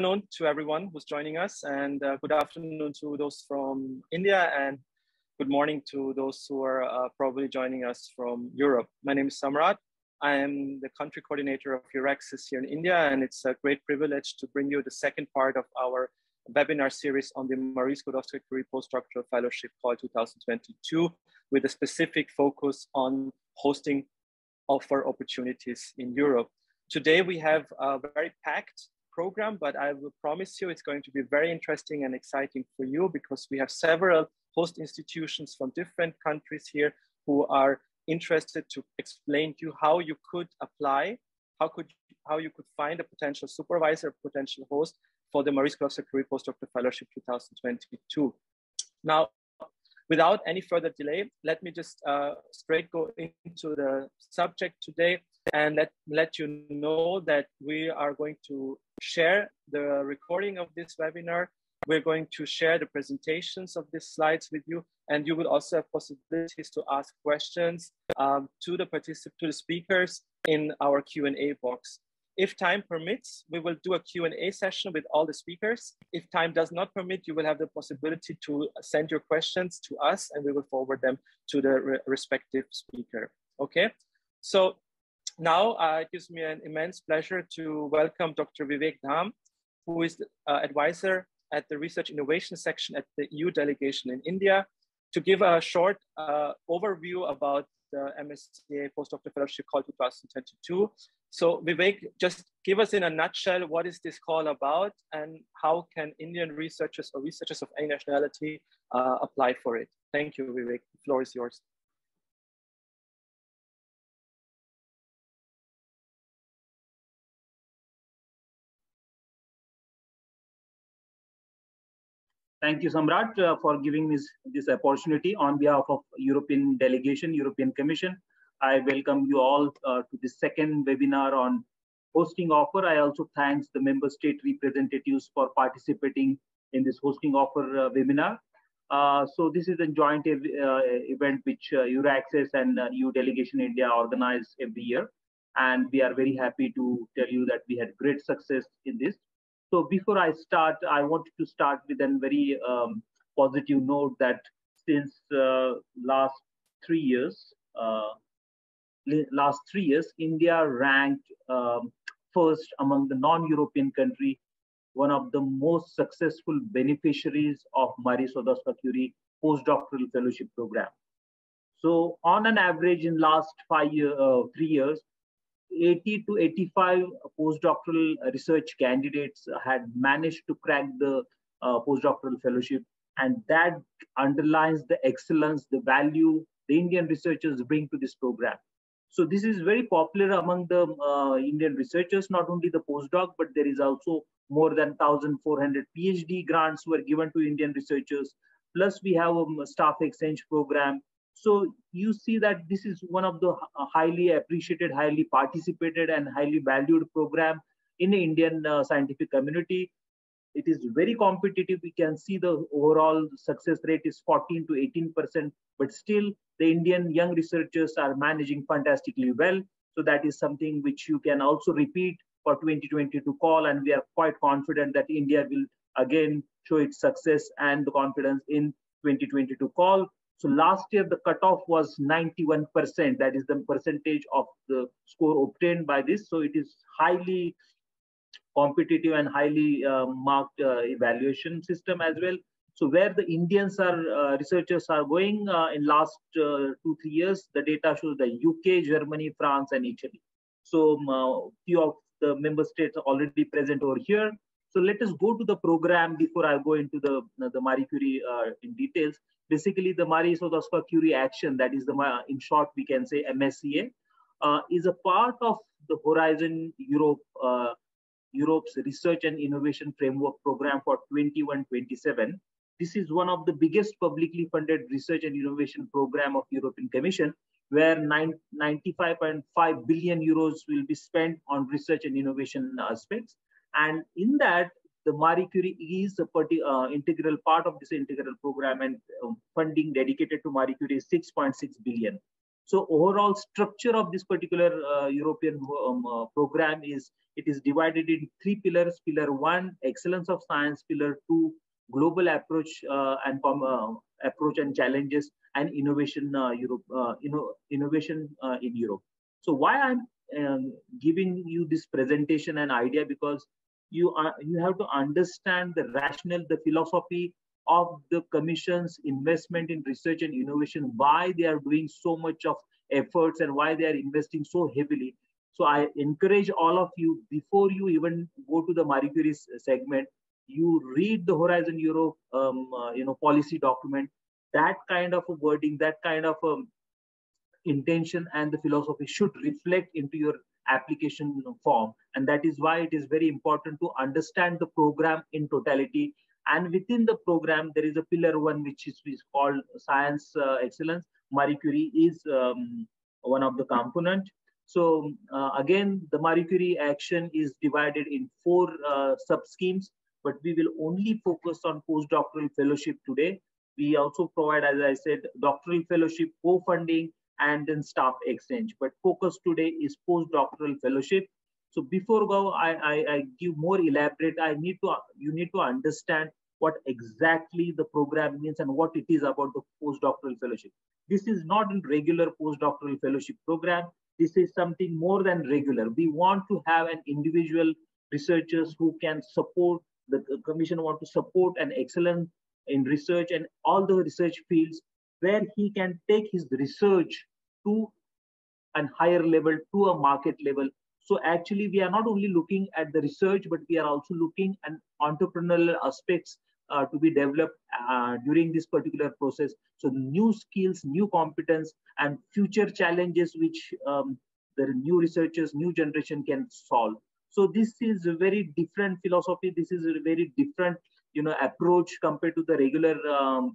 afternoon to everyone who's joining us, and good afternoon to those from India, and good morning to those who are probably joining us from Europe. My name is Samrat. I am the country coordinator of EURAXESS here in India, and it's a great privilege to bring you the second part of our webinar series on the MSCA Postdoctoral Postdoctoral Fellowship Call 2022, with a specific focus on hosting offer opportunities in Europe. Today we have a very packed program, but I will promise you it's going to be very interesting and exciting for you, because we have several host institutions from different countries here who are interested to explain to you how you could apply, how you could find a potential supervisor, potential host for the MSCA Postdoctoral Postdoctoral Fellowship 2022. Now, without any further delay, let me just straight go into the subject today and let you know that we are going to share the recording of this webinar. We're going to share the presentations of these slides with you, and you will also have possibilities to ask questions to the speakers in our Q&A box. If time permits, we will do a Q&A session with all the speakers. If time does not permit, you will have the possibility to send your questions to us, and we will forward them to the respective speaker. Okay, so now it gives me an immense pleasure to welcome Dr. Vivek Dham, who is the advisor at the Research Innovation section at the EU delegation in India, to give a short overview about the MSCA Postdoctoral Fellowship Call 2022. So Vivek, just give us in a nutshell, what is this call about, and how can Indian researchers or researchers of any nationality apply for it? Thank you, Vivek. The floor is yours. Thank you, Samrat, for giving me this opportunity on behalf of European delegation, European Commission. I welcome you all to the second webinar on hosting offer. I also thank the member state representatives for participating in this hosting offer webinar. So this is a joint event which EURAXESS and EU delegation India organize every year. And we are very happy to tell you that we had great success in this. So before I start, I wanted to start with a very positive note that since last 3 years, India ranked first among the non-European country, one of the most successful beneficiaries of Marie Sklodowska-Curie postdoctoral fellowship program. So on an average in last 3 years, 80 to 85 postdoctoral research candidates had managed to crack the postdoctoral fellowship, and that underlines the excellence, the value the Indian researchers bring to this program. So this is very popular among the Indian researchers, not only the postdoc, but there is also more than 1,400 PhD grants were given to Indian researchers. Plus we have a staff exchange program. So you see that this is one of the highly appreciated, highly participated, and highly valued program in the Indian scientific community. It is very competitive. We can see the overall success rate is 14 to 18%, but still the Indian young researchers are managing fantastically well. So that is something which you can also repeat for 2022 call, and we are quite confident that India will again show its success and the confidence in 2022 call. So last year, the cutoff was 91%. That is the percentage of the score obtained by this. So it is highly competitive and highly marked evaluation system as well. So where the Indians are researchers are going in last 2-3 years, the data shows the UK, Germany, France, and Italy. So few of the member states are already present over here. So let us go to the program before I go into the Marie Curie in details. Basically, the Marie Sklodowska-Curie action, that is in short we can say MSCA, is a part of the Horizon Europe's Research and Innovation Framework Program for 21-27. This is one of the biggest publicly funded research and innovation program of European Commission, where 95.5 billion euros will be spent on research and innovation aspects. And in that, the Marie Curie is a integral part of this integral program, and funding dedicated to Marie Curie is 6.6 billion. So overall structure of this particular European program is, it is divided in 3 pillars. Pillar 1, excellence of science. Pillar 2, global approach and challenges, and innovation innovation in Europe. So why I'm giving you this presentation and idea, because you have to understand the rationale, the philosophy of the Commission's investment in research and innovation, why they are doing so much of efforts and why they are investing so heavily. So I encourage all of you, before you even go to the Marie Curie segment, you read the Horizon Europe policy document. That kind of a wording, that kind of intention and the philosophy should reflect into your application form. And that is why it is very important to understand the program in totality. And within the program, there is a pillar 1, which is called science excellence. Marie Curie is one of the component. So again, the Marie Curie action is divided in 4 sub-schemes, but we will only focus on postdoctoral fellowship today. We also provide, as I said, doctoral fellowship, co-funding, and then staff exchange. But focus today is postdoctoral fellowship. So before I give more elaborate, you need to understand what exactly the program means and what it is about the postdoctoral fellowship. This is not a regular postdoctoral fellowship program. This is something more than regular. We want to have an individual researchers who can support, the Commission want to support an excellence in research and all the research fields, where he can take his research to a higher level, to a market level. So actually, we are not only looking at the research, but we are also looking at entrepreneurial aspects to be developed during this particular process. So new skills, new competence, and future challenges which the new researchers, new generation can solve. So this is a very different philosophy. This is a very different approach compared to the regular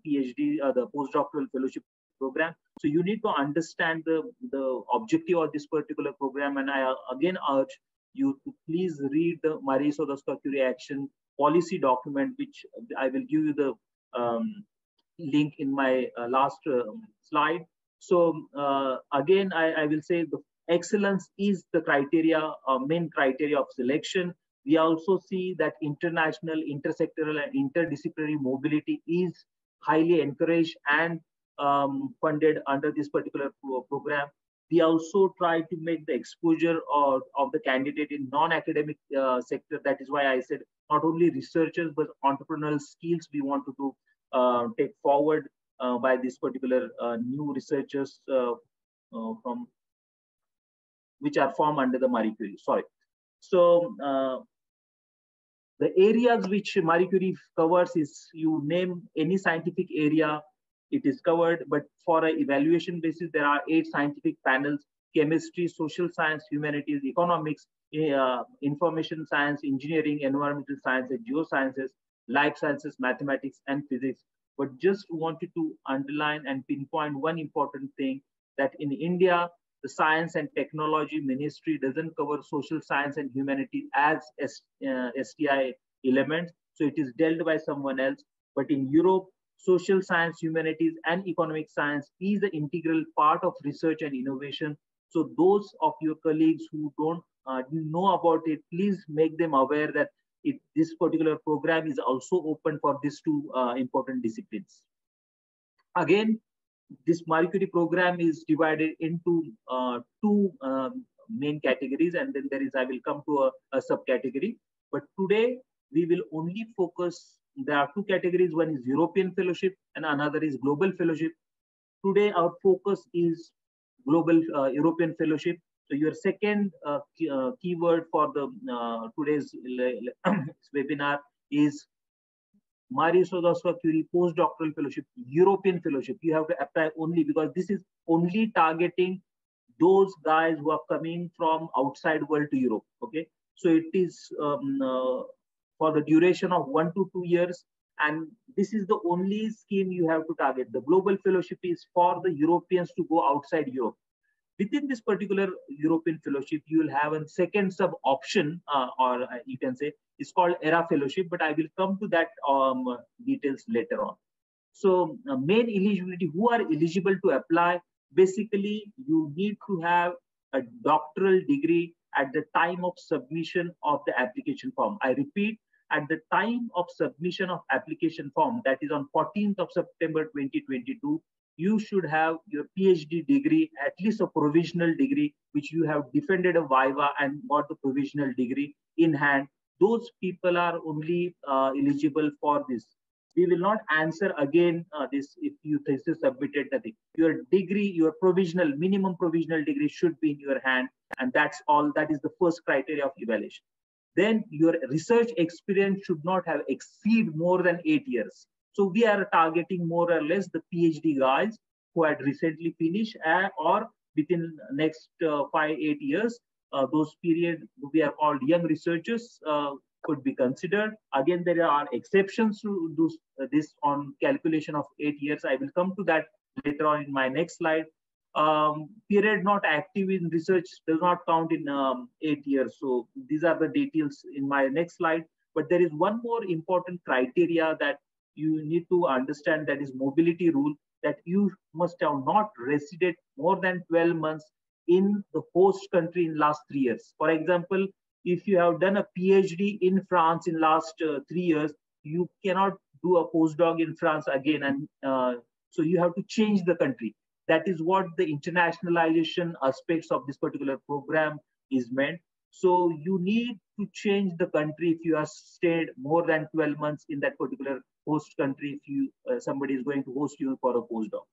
PhD, the postdoctoral fellowship program. So you need to understand the objective of this particular program. And I again urge you to please read the Marie Curie Action policy document, which I will give you the link in my last slide. So again, I will say the excellence is the criteria, main criteria of selection. We also see that international, intersectoral, and interdisciplinary mobility is highly encouraged and funded under this particular program. We also try to make the exposure of the candidate in non-academic sector. That is why I said not only researchers, but entrepreneurial skills we want to take forward by this particular new researchers from which are formed under the Marie Curie. Sorry. So the areas which Marie Curie covers is, you name any scientific area, it is covered. But for an evaluation basis, there are 8 scientific panels: chemistry, social science, humanities, economics, information science, engineering, environmental science, and geosciences, life sciences, mathematics, and physics. But just wanted to underline and pinpoint one important thing, that in India, the Science and Technology Ministry doesn't cover social science and humanities as STI elements. So it is dealt by someone else. But in Europe, social science, humanities, and economic science is an integral part of research and innovation. So those of your colleagues who don't know about it, please make them aware that this particular program is also open for these 2 important disciplines. Again, this Marie Curie program is divided into 2 main categories, and then I will come to a subcategory. But today we will only focus, there are 2 categories. One is European Fellowship and another is Global Fellowship. Today our focus is Global European Fellowship. So your second keyword for the today's webinar is Marie Curie Postdoctoral Fellowship, European Fellowship. You have to apply only, because this is only targeting those guys who are coming from outside world to Europe. Okay, so it is for the duration of 1 to 2 years, and this is the only scheme you have to target. The Global Fellowship is for the Europeans to go outside Europe. Within this particular European Fellowship, you will have a second sub option, or you can say it's called ERA Fellowship, but I will come to that details later on. So main eligibility, who are eligible to apply? Basically, you need to have a doctoral degree at the time of submission of the application form. I repeat, at the time of submission of application form, that is on 14th of September 2022, you should have your PhD degree, at least a provisional degree, which you have defended a viva and got the provisional degree in hand. Those people are only eligible for this. We will not answer again this if you thesis submitted nothing. Your degree, your provisional, minimum provisional degree should be in your hand, and that's all. That is the first criteria of evaluation. Then your research experience should not have exceed more than 8 years. So we are targeting more or less the PhD guys who had recently finished or within next 5-8 years. Those period we are called young researchers could be considered. Again, there are exceptions to do this on calculation of 8 years. I will come to that later on in my next slide. Period not active in research does not count in 8 years. So these are the details in my next slide. But there is one more important criteria that you need to understand, that is mobility rule, that you must have not resided more than 12 months in the host country in last 3 years. For example, if you have done a PhD in France in last 3 years, you cannot do a postdoc in France again. And so you have to change the country. That is what the internationalization aspects of this particular program is meant. So you need to change the country if you have stayed more than 12 months in that particular host country, if you somebody is going to host you for a postdoc.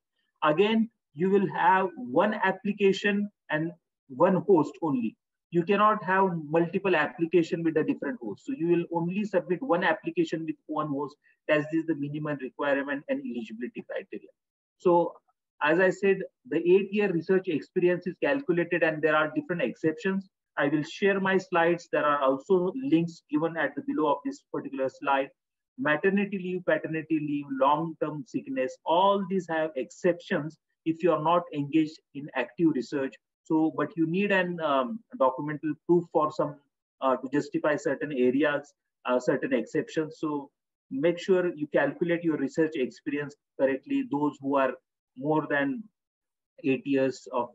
Again, you will have one application and one host only. You cannot have multiple application with a different host. So you will only submit one application with one host. That is the minimum requirement and eligibility criteria. So as I said, the 8-year research experience is calculated and there are different exceptions. I will share my slides. There are also links given at the below of this particular slide. Maternity leave, paternity leave, long-term sickness, all these have exceptions if you are not engaged in active research. So, but you need an documental proof for some to justify certain areas, certain exceptions. So make sure you calculate your research experience correctly, those who are more than 8 years of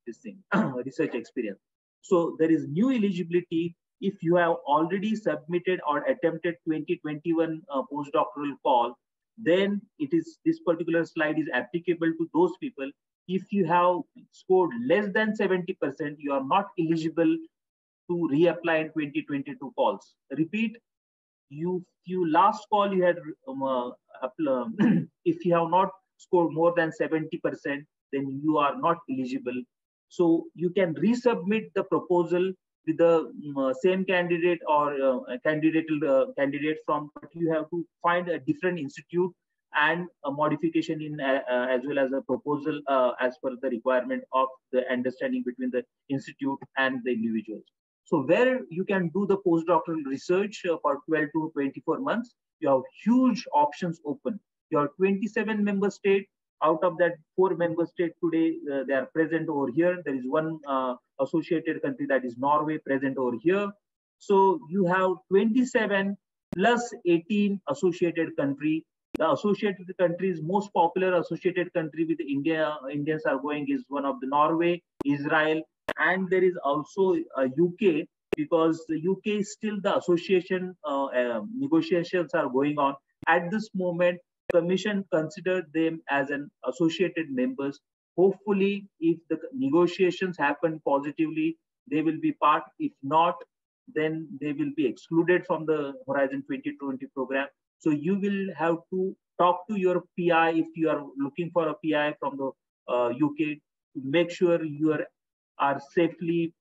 this thing, research experience. So there is new eligibility if you have already submitted or attempted 2021 postdoctoral call, then it is this particular slide is applicable to those people. If you have scored less than 70%, you are not eligible to reapply in 2022 calls. Repeat, you last call you had if you have not scored more than 70%, then you are not eligible. So you can resubmit the proposal with the same candidate or candidate from, but you have to find a different institute and a modification in as well as a proposal as per the requirement of the understanding between the institute and the individuals. So where you can do the postdoctoral research for 12 to 24 months, you have huge options open. You have 27 member states. Out of that, 4 member states today, they are present over here. There is one associated country, that is Norway, present over here. So you have 27 plus 18 associated country. The associated countries, most popular associated country with Indians are going is one of the Norway, Israel, and there is also UK, because the UK is still the association negotiations are going on. At this moment, Commission considered them as an associated members. Hopefully, if the negotiations happen positively, they will be part. If not, then they will be excluded from the Horizon 2020 program. So you will have to talk to your PI if you are looking for a PI from the UK to make sure you are safely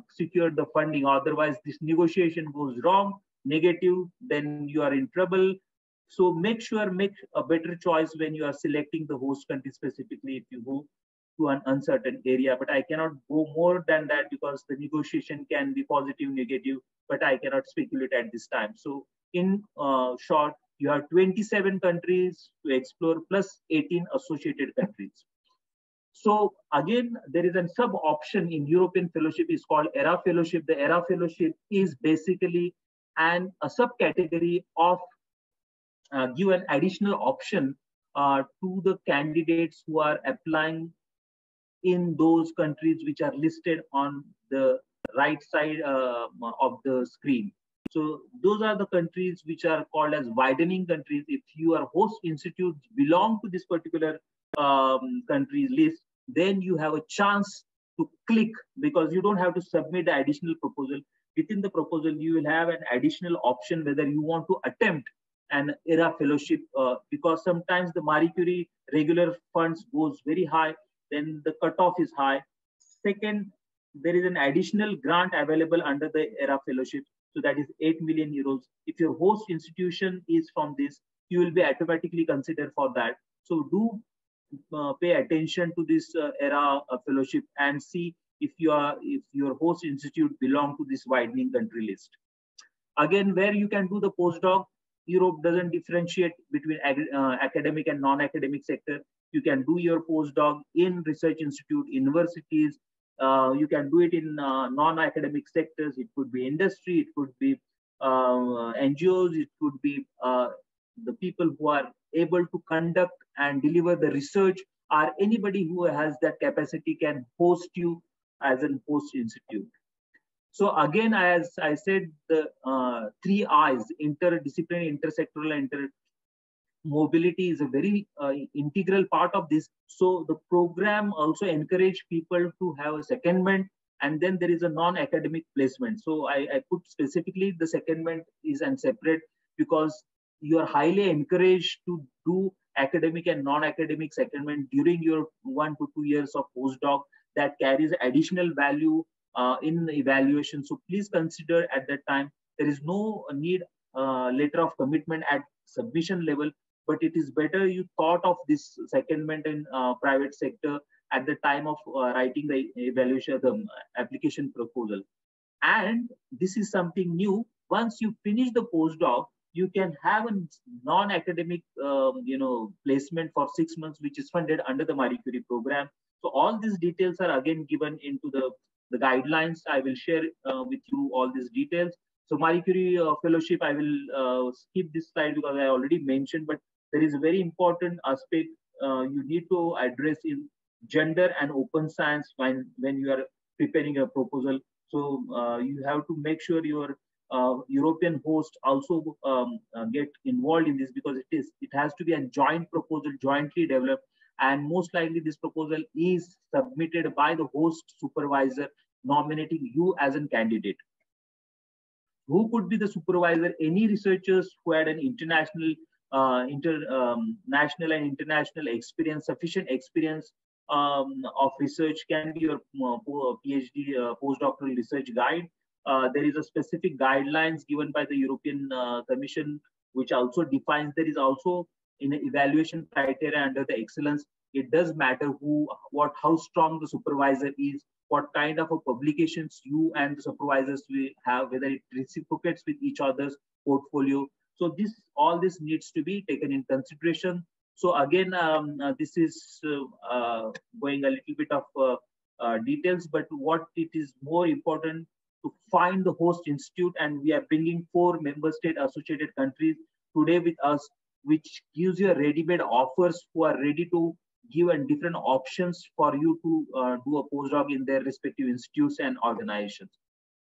secured the funding. Otherwise, this negotiation goes wrong, negative, then you are in trouble. So make a better choice when you are selecting the host country specifically if you go to an uncertain area. But I cannot go more than that because the negotiation can be positive, negative, but I cannot speculate at this time. So in short, you have 27 countries to explore plus 18 associated countries. So again, there is a sub option in European Fellowship is called ERA Fellowship. The ERA Fellowship is basically a subcategory of give an additional option to the candidates who are applying in those countries which are listed on the right side of the screen. So those are the countries which are called as widening countries. If your host institutes belong to this particular countries list, then you have a chance to click, because you don't have to submit the additional proposal. Within the proposal, you will have an additional option whether you want to attempt an ERA fellowship, because sometimes the Marie Curie regular funds goes very high, then the cutoff is high. Second, there is an additional grant available under the ERA fellowship. So that is 8 million euros. If your host institution is from this, you will be automatically considered for that. So do pay attention to this ERA fellowship and see if your host institute belong to this widening country list. Again, where you can do the postdoc, Europe doesn't differentiate between academic and non-academic sector. You can do your postdoc in research institute, universities. You can do it in non-academic sectors. It could be industry, it could be NGOs, it could be the people who are able to conduct and deliver the research, or anybody who has that capacity can host you as a host institute. So again, as I said, the 3 I's, interdisciplinary, intersectoral, and mobility is a very integral part of this. So the program also encourage people to have a secondment, and then there is a non-academic placement. So I put specifically the secondment is and separate, because you are highly encouraged to do academic and non-academic secondment during your 1 to 2 years of postdoc. That carries additional value in the evaluation. So please consider at that time. There is no need letter of commitment at submission level, but it is better you thought of this secondment in private sector at the time of writing the evaluation, the application proposal. And this is something new. Once you finish the postdoc, you can have a non-academic placement for 6 months, which is funded under the Marie Curie program. So all these details are again given into the guidelines. I will share with you all these details. So Marie Curie fellowship, I will skip this slide because I already mentioned, but there is a very important aspect you need to address in gender and open science when you are preparing a proposal. So you have to make sure your European host also get involved in this, because it has to be a joint proposal, jointly developed, and most likely this proposal is submitted by the host supervisor nominating you as a candidate. Who could be the supervisor? Any researchers who had an international national and international experience, sufficient experience of research, can be your PhD postdoctoral research guide. There is a specific guidelines given by the European Commission, which also defines there is also in the evaluation criteria under the excellence. It does matter how strong the supervisor is, what kind of publications you and the supervisors will have, whether it reciprocates with each other's portfolio. So all this needs to be taken in consideration. So again, this is going a little bit of details, but what it is more important to find the host institute, and we are bringing 4 member state associated countries today with us, which gives you a ready-made offers who are ready to give and different options for you to do a postdoc in their respective institutes and organizations.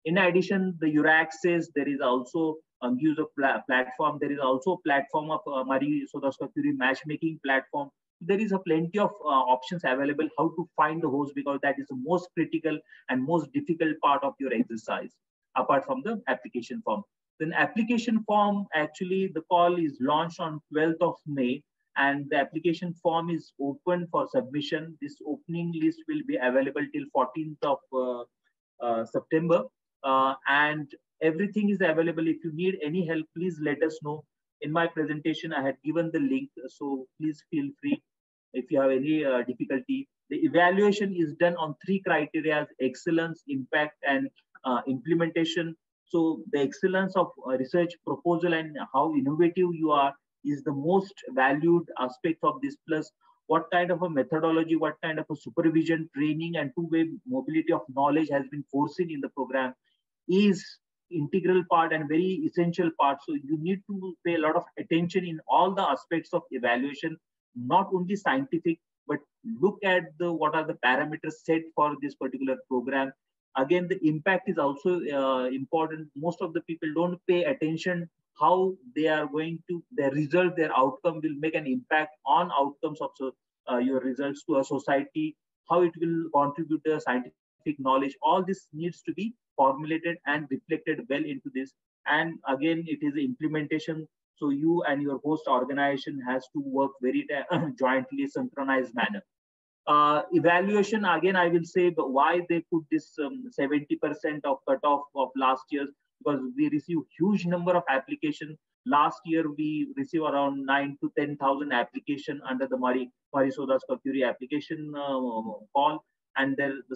In addition, the EURAXESS, there is also gives a platform. There is also a platform of Marie Sklodowska-Curie matchmaking platform. There is a plenty of options available how to find the host, because that is the most critical and most difficult part of your exercise, apart from the application form. Then application form, actually the call is launched on 12th of May, and the application form is open for submission. This opening list will be available till 14th of September, and everything is available. If you need any help, please let us know. In my presentation, I had given the link, so please feel free if you have any difficulty. The evaluation is done on 3 criteria: excellence, impact, and implementation. So the excellence of research proposal and how innovative you are is the most valued aspect of this, plus what kind of a methodology, what kind of a supervision, training, and two-way mobility of knowledge has been foreseen in the program is integral part and very essential part. So you need to pay a lot of attention in all the aspects of evaluation, not only scientific, but look at what are the parameters set for this particular program. Again, the impact is also important. Most of the people don't pay attention how they are going to, their result, their outcome will make an impact on outcomes of your results to a society, how it will contribute to scientific knowledge. All this needs to be formulated and reflected well into this. And again, it is implementation. So you and your host organization has to work very jointly, synchronized manner. Evaluation, again, I will say why they put this 70% of cutoff of last year, because we receive huge number of applications. Last year, we received around 9 to 10,000 applications under the Marie Sodasco-Curie application call. And the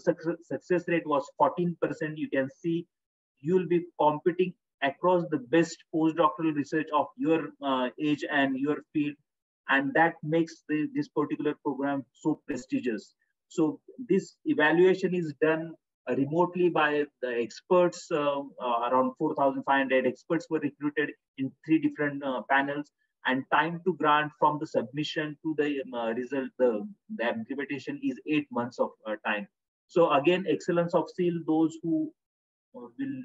success rate was 14%. You can see you will be competing across the best postdoctoral research of your age and your field. And that makes this particular program so prestigious. So this evaluation is done remotely by the experts. Around 4,500 experts were recruited in 3 different panels, and time to grant from the submission to the result, the implementation is 8 months of time. So again, excellence of seal, those who will,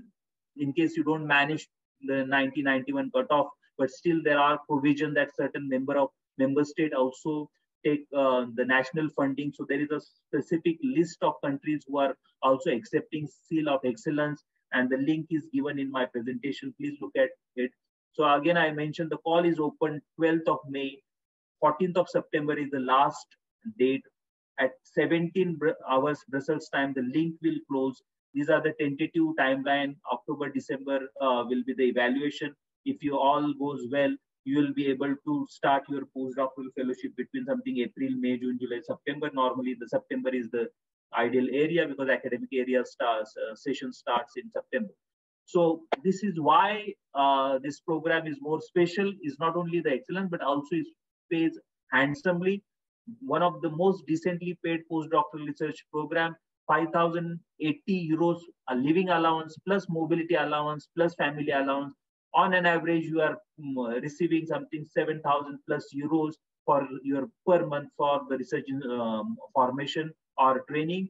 in case you don't manage the 90-91 cutoff, but still there are provision that certain member state also take the national funding. So there is a specific list of countries who are also accepting seal of excellence, and the link is given in my presentation. Please look at it. So again, I mentioned the call is open 12th of May, 14th of September is the last date. At 17 hours Brussels time, the link will close. These are the tentative timeline. October, December will be the evaluation. If you all goes well, you will be able to start your postdoctoral fellowship between something April, May, June, July, September. Normally, the September is the ideal area because academic area session starts in September. So this is why this program is more special. Is not only the excellence, but also is pays handsomely. One of the most decently paid postdoctoral research program, 5,080 euros a living allowance plus mobility allowance plus family allowance. On an average, you are receiving something 7,000 plus euros for your per month for the research formation or training.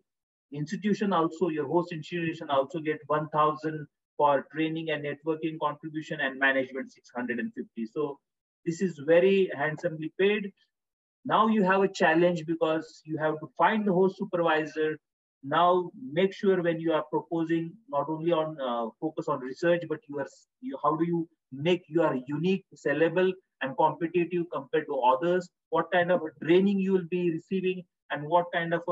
Institution also, your host institution also get 1,000 for training and networking contribution, and management 650. So this is very handsomely paid. Now you have a challenge because you have to find the host supervisor. Now make sure when you are proposing, not only on focus on research, but how do you make your unique, sellable and competitive compared to others? What kind of training you will be receiving, and what kind of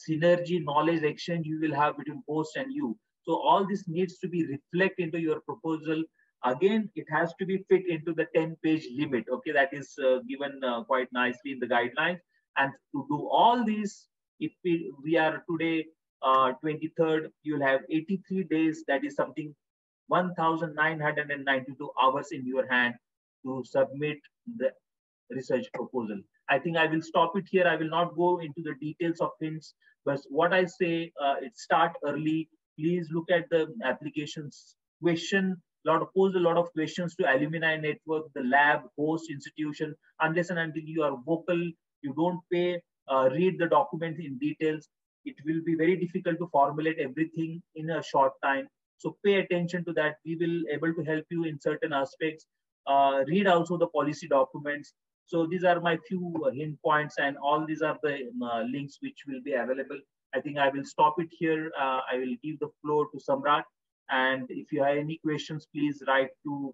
synergy knowledge exchange you will have between host and you. So all this needs to be reflected into your proposal. Again, it has to be fit into the 10-page limit. Okay, that is given quite nicely in the guidelines. And to do all these, if we are today 23rd, you'll have 83 days. That is something 1,992 hours in your hand to submit the research proposal. I think I will stop it here. I will not go into the details of things, but what I say, it start early. Please look at the applications, pose a lot of questions to alumni network, the lab, host, institution. Unless and until you are vocal, you don't pay, read the document in details, it will be very difficult to formulate everything in a short time. So pay attention to that. We will able to help you in certain aspects. Read also the policy documents. So these are my few hint points, and all these are the links which will be available. I think I will stop it here. I will give the floor to Samrat. And if you have any questions, please write to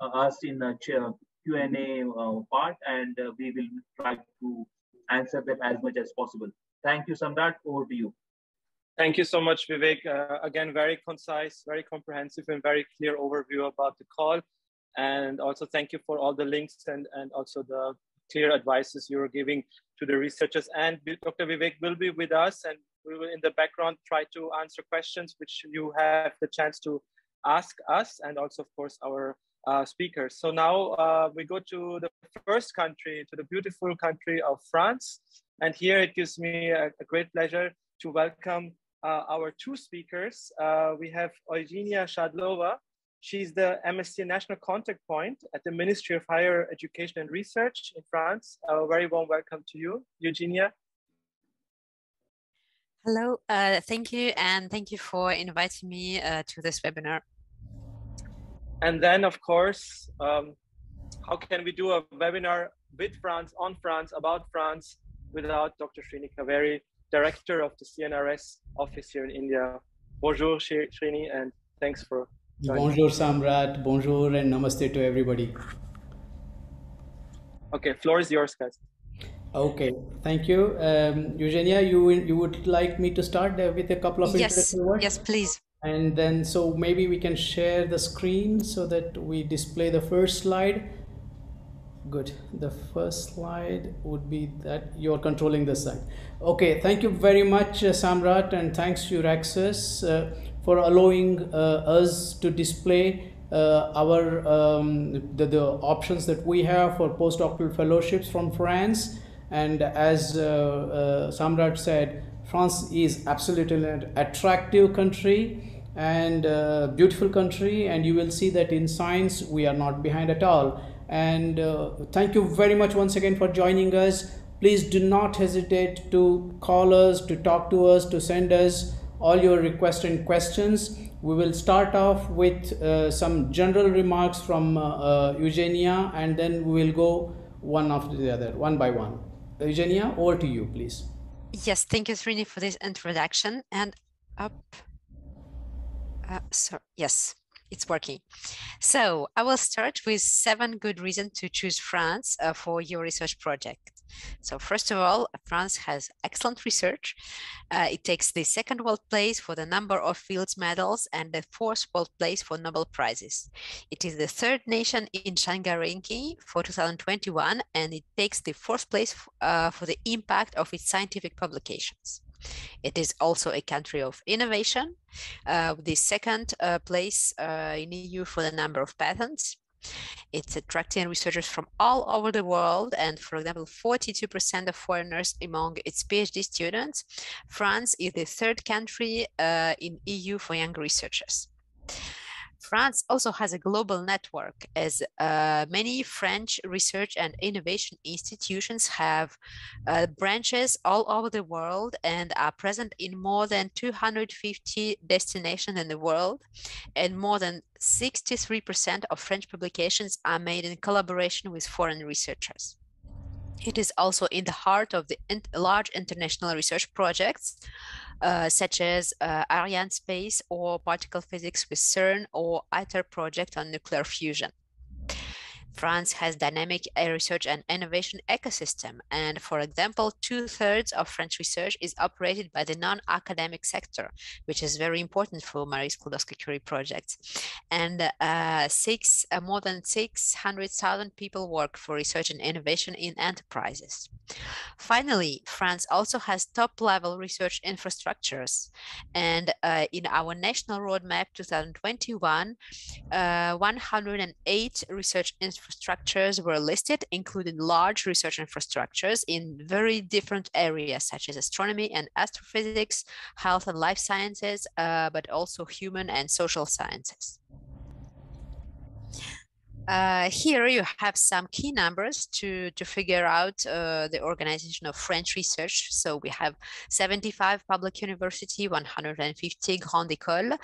us in the Q&A part, and we will try to answer them as much as possible. Thank you, Samrat. Over to you. Thank you so much, Vivek. Again, very concise, very comprehensive, and very clear overview about the call. And also thank you for all the links and also the clear advices you're giving to the researchers. And Dr. Vivek will be with us, and we will in the background try to answer questions which you have the chance to ask us, and also of course our speakers. So now we go to the first country, to the beautiful country of France. And here it gives me a great pleasure to welcome our two speakers. We have Eugenia Shadlova. She's the MSCA National Contact Point at the Ministry of Higher Education and Research in France. A very warm welcome to you, Eugenia. Hello, thank you, and thank you for inviting me to this webinar. And then, of course, how can we do a webinar with France, on France, about France, without Dr. Srini Kaveri, Director of the CNRS office here in India. Bonjour, Srini, and thanks for joining. Bonjour, Samrat. Bonjour, and namaste to everybody. Okay, floor is yours, guys. Okay, thank you. Eugenia, you would like me to start with a couple of introductory words? Yes, please. And then, so maybe we can share the screen so that we display the first slide. Good. The first slide would be that you're controlling this side. Okay, thank you very much, Samrat, and thanks EURAXESS for allowing us to display our the options that we have for postdoctoral fellowships from France. And as Samrat said, France is absolutely an attractive country and beautiful country, and you will see that in science we are not behind at all. And thank you very much once again for joining us. Please do not hesitate to call us, to talk to us, to send us all your requests and questions. We will start off with some general remarks from Eugenia, and then we will go one after the other, one by one. Eugenia, over to you, please. Yes, thank you, Srini, for this introduction. And up. Yes, it's working. So I will start with 7 good reasons to choose France for your research project. So first of all, France has excellent research. It takes the 2nd world place for the number of Fields medals and the 4th world place for Nobel Prizes. It is the 3rd nation in Shanghai ranking for 2021, and it takes the 4th place for the impact of its scientific publications. It is also a country of innovation, the 2nd place in EU for the number of patents. It's attracting researchers from all over the world, and for example, 42% of foreigners among its PhD students. France is the 3rd country in EU for young researchers. France also has a global network, as many French research and innovation institutions have branches all over the world and are present in more than 250 destinations in the world, and more than 63% of French publications are made in collaboration with foreign researchers. It is also in the heart of the large international research projects, such as Arianespace or particle physics with CERN or ITER project on nuclear fusion. France has dynamic research and innovation ecosystem, and for example, 2/3 of French research is operated by the non-academic sector, which is very important for Marie Skłodowska-Curie projects. And more than 600,000 people work for research and innovation in enterprises. Finally, France also has top-level research infrastructures, and in our national roadmap 2021, 108 research infrastructures were listed, including large research infrastructures in very different areas such as astronomy and astrophysics, health and life sciences, but also human and social sciences. Here you have some key numbers to figure out the organization of French research. So we have 75 public universities, 150 Grande École,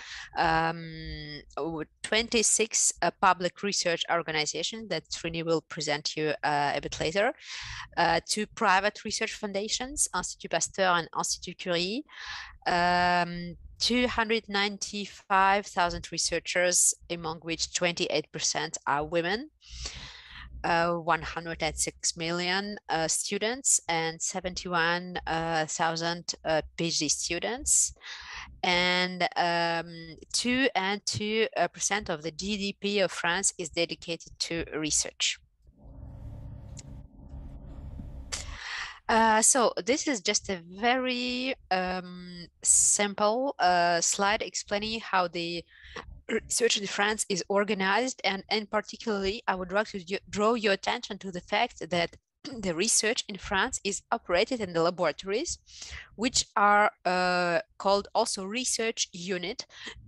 26 public research organizations that Srini will present you a bit later, 2 private research foundations, Institut Pasteur and Institut Curie, 295,000 researchers, among which 28% are women, 106 million students, and 71,000 PhD students, and 2% of the GDP of France is dedicated to research. So this is just a very simple slide explaining how the research in France is organized, and particularly I would like to draw your attention to the fact that the research in France is operated in the laboratories, which are called also research unit,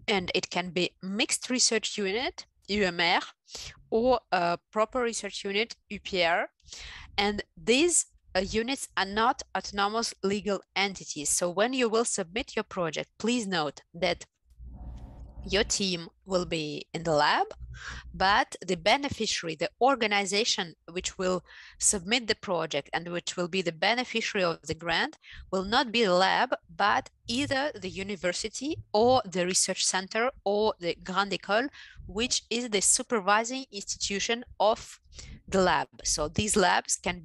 and it can be mixed research unit, UMR, or a proper research unit, UPR. And these units are not autonomous legal entities. So when you will submit your project, please note that your team will be in the lab, but the beneficiary, the organization which will submit the project and which will be the beneficiary of the grant will not be the lab, but either the university or the research center or the Grande École, which is the supervising institution of the lab. So these labs can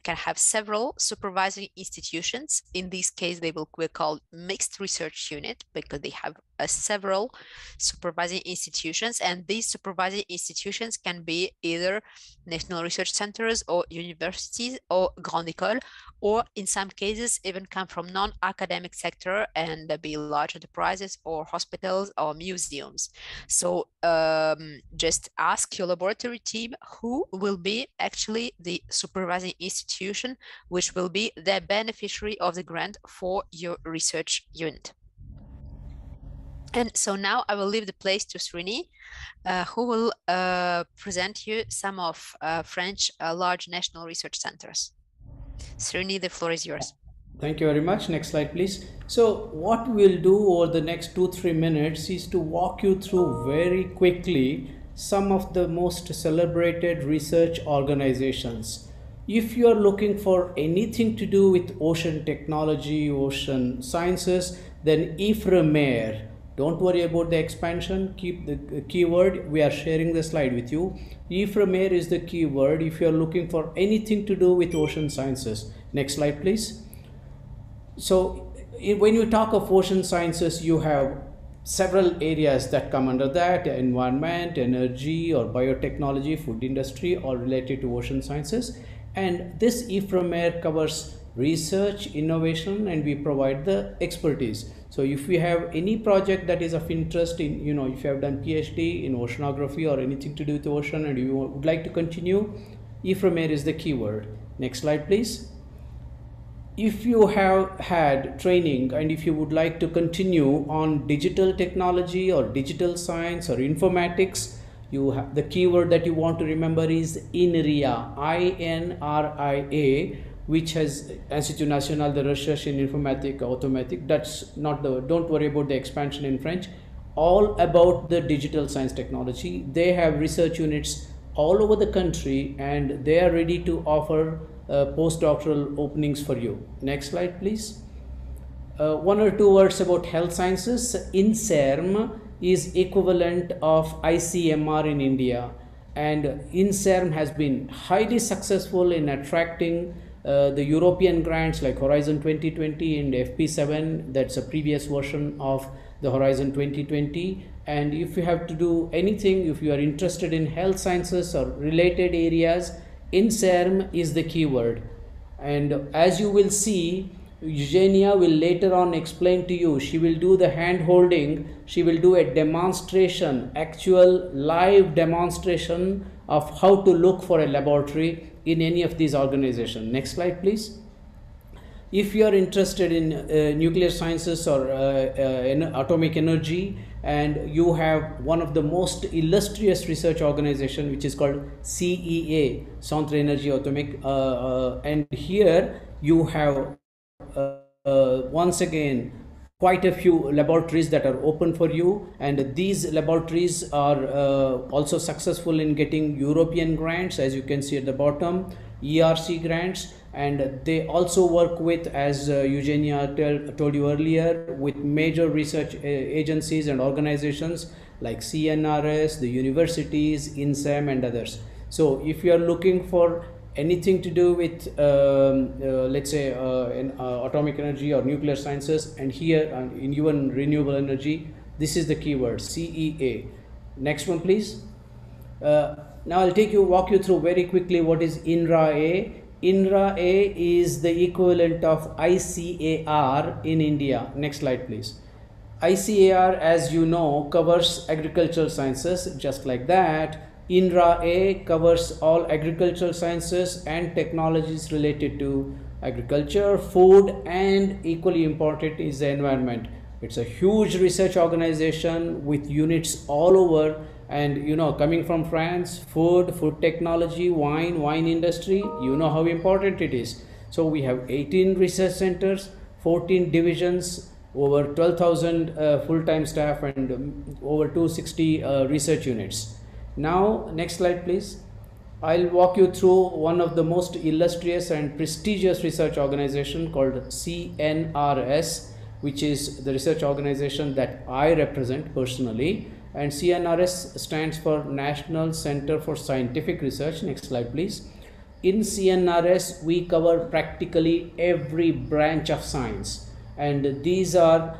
have several supervising institutions. In this case, they will be called mixed research unit because they have several supervising institutions, and these supervising institutions can be either national research centers or universities or Grande École, or in some cases even come from non-academic sector and be large enterprises or hospitals or museums. So just ask your laboratory team who will be actually the supervising institution which will be the beneficiary of the grant for your research unit. And so now I will leave the place to Srini, who will present you some of French large national research centers. Srini, the floor is yours. Thank you very much. Next slide, please. So what we'll do over the next 2-3 minutes is to walk you through very quickly some of the most celebrated research organizations. If you are looking for anything to do with ocean technology, ocean sciences, then EURAXESS. Don't worry about the expansion, keep the keyword. We are sharing the slide with you. EURAXESS is the keyword if you are looking for anything to do with ocean sciences. Next slide, please. So when you talk of ocean sciences, you have several areas that come under that: environment, energy, or biotechnology, food industry, all related to ocean sciences. And this EURAXESS covers research, innovation, and we provide the expertise. So if you have any project that is of interest in, if you have done PhD in oceanography or anything to do with the ocean and you would like to continue, EURAXESS is the keyword. Next slide, please. If you have had training and if you would like to continue on digital technology or digital science or informatics, you have the keyword that you want to remember is INRIA, INRIA, which has Institut National de Recherche in Informatique Automatique. That's not the, don't worry about the expansion in French. All about the digital science technology. They have research units all over the country and they are ready to offer postdoctoral openings for you. Next slide, please. One or two words about health sciences. INSERM is equivalent of ICMR in India, and INSERM has been highly successful in attracting the European grants like Horizon 2020 and FP7. That's a previous version of the Horizon 2020. And if you have to do anything, if you are interested in health sciences or related areas, INSERM is the keyword. And as you will see, Eugenia will later on explain to you. She will do the hand holding. She will do a demonstration, actual live demonstration of how to look for a laboratory in any of these organizations. Next slide, please. If you are interested in nuclear sciences or atomic energy, and you have one of the most illustrious research organization, which is called CEA, Centre Énergie Atomique, and here you have once again quite a few laboratories that are open for you, and these laboratories are also successful in getting European grants, as you can see at the bottom, ERC grants, and they also work with, as Eugenia told you earlier, with major research agencies and organizations like CNRS, the universities, INSEM, and others. So if you are looking for anything to do with let's say atomic energy or nuclear sciences, and here in even renewable energy, this is the keyword CEA. Next one, please. Now I'll walk you through very quickly what is INRA-A. INRA-A is the equivalent of ICAR in India. Next slide, please. ICAR, as you know, covers agricultural sciences, just like that. INRA-A covers all agricultural sciences and technologies related to agriculture, food, and equally important is the environment. It's a huge research organization with units all over, and you know, coming from France, food technology, wine industry, you know how important it is. So we have 18 research centers, 14 divisions, over 12,000 full-time staff, and over 260 research units. Now, next slide, please. I'll walk you through one of the most illustrious and prestigious research organization called CNRS, which is the research organization that I represent personally. And CNRS stands for National Center for Scientific Research. Next slide, please. In CNRS, we cover practically every branch of science, and these are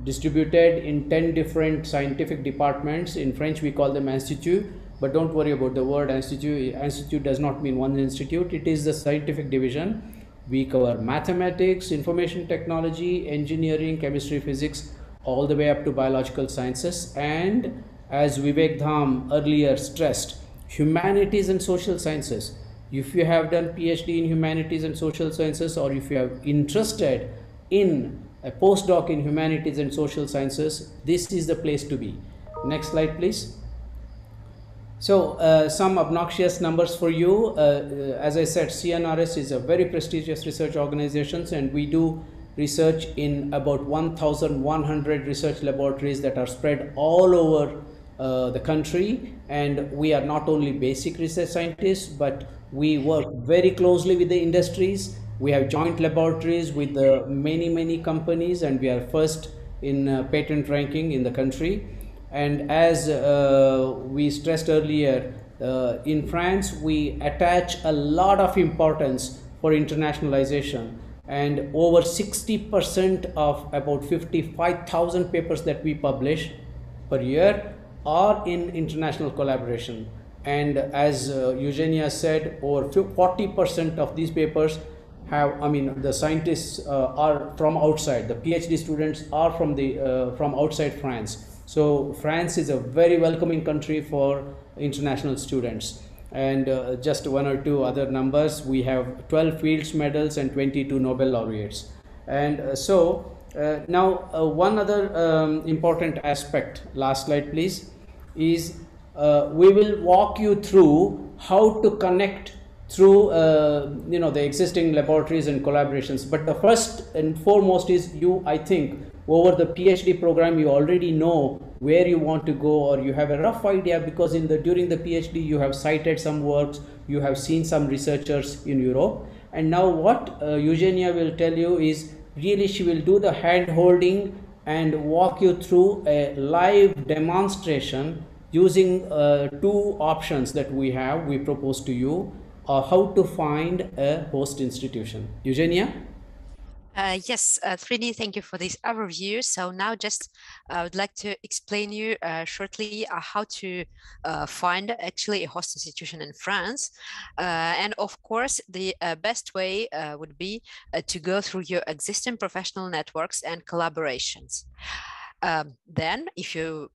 distributed in 10 different scientific departments. In French, we call them institute, but don't worry about the word institute. Institute does not mean one institute. It is the scientific division. We cover mathematics, information technology, engineering, chemistry, physics, all the way up to biological sciences, and as Vivek Dham earlier stressed, humanities and social sciences. If you have done PhD in humanities and social sciences, or if you are interested in a postdoc in humanities and social sciences, this is the place to be. Next slide, please. So some obnoxious numbers for you. As I said, CNRS is a very prestigious research organization, and we do research in about 1,100 research laboratories that are spread all over the country. And we are not only basic research scientists, but we work very closely with the industries. We have joint laboratories with many companies, and we are first in patent ranking in the country. And as we stressed earlier, in France, we attach a lot of importance for internationalization, and over 60% of about 55,000 papers that we publish per year are in international collaboration. And as Eugenia said, over 40% of these papers have, the scientists are from outside. The PhD students are from outside France. So France is a very welcoming country for international students. And just one or two other numbers, we have 12 Fields medals and 22 Nobel laureates. And now one other important aspect, last slide please, is we will walk you through how to connect through the existing laboratories and collaborations. But the first and foremost is I think over the PhD program, you already know where you want to go, or you have a rough idea, because during the PhD you have cited some works, you have seen some researchers in Europe. And now what Eugenia will tell you is really she will do the hand holding and walk you through a live demonstration using two options that we propose to you, how to find a host institution. Eugenia? Yes, Srini, thank you for this overview. So now I would like to explain you shortly how to find actually a host institution in France. And of course, the best way would be to go through your existing professional networks and collaborations. Then if you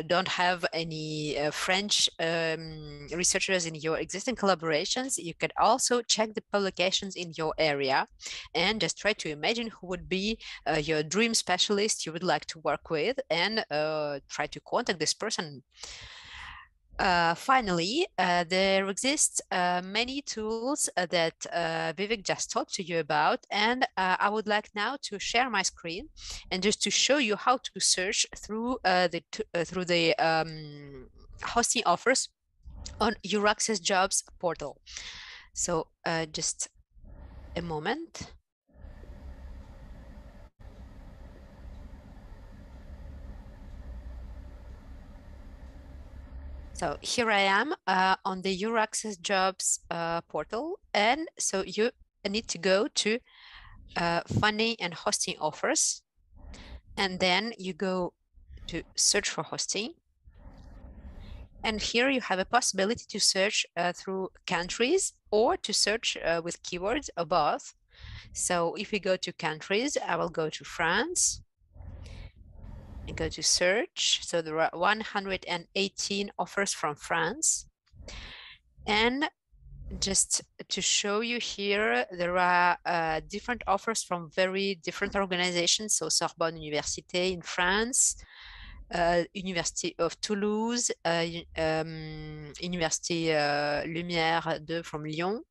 don't have any French researchers in your existing collaborations, you could also check the publications in your area and just try to imagine who would be your dream specialist you would like to work with, and try to contact this person. Finally, there exist many tools that Vivek just talked to you about, and I would like now to share my screen and just to show you how to search through the hosting offers on EURAXESS jobs portal. So just a moment. So here I am on the EURAXESS jobs portal, and so you need to go to funding and hosting offers, and then you go to search for hosting, and here you have a possibility to search through countries or to search with keywords or both. So if we go to countries, I will go to France. and go to search. So there are 118 offers from France. And just to show you here, there are different offers from very different organizations. So Sorbonne Université in France, University of Toulouse, Université Lumière 2 from Lyon.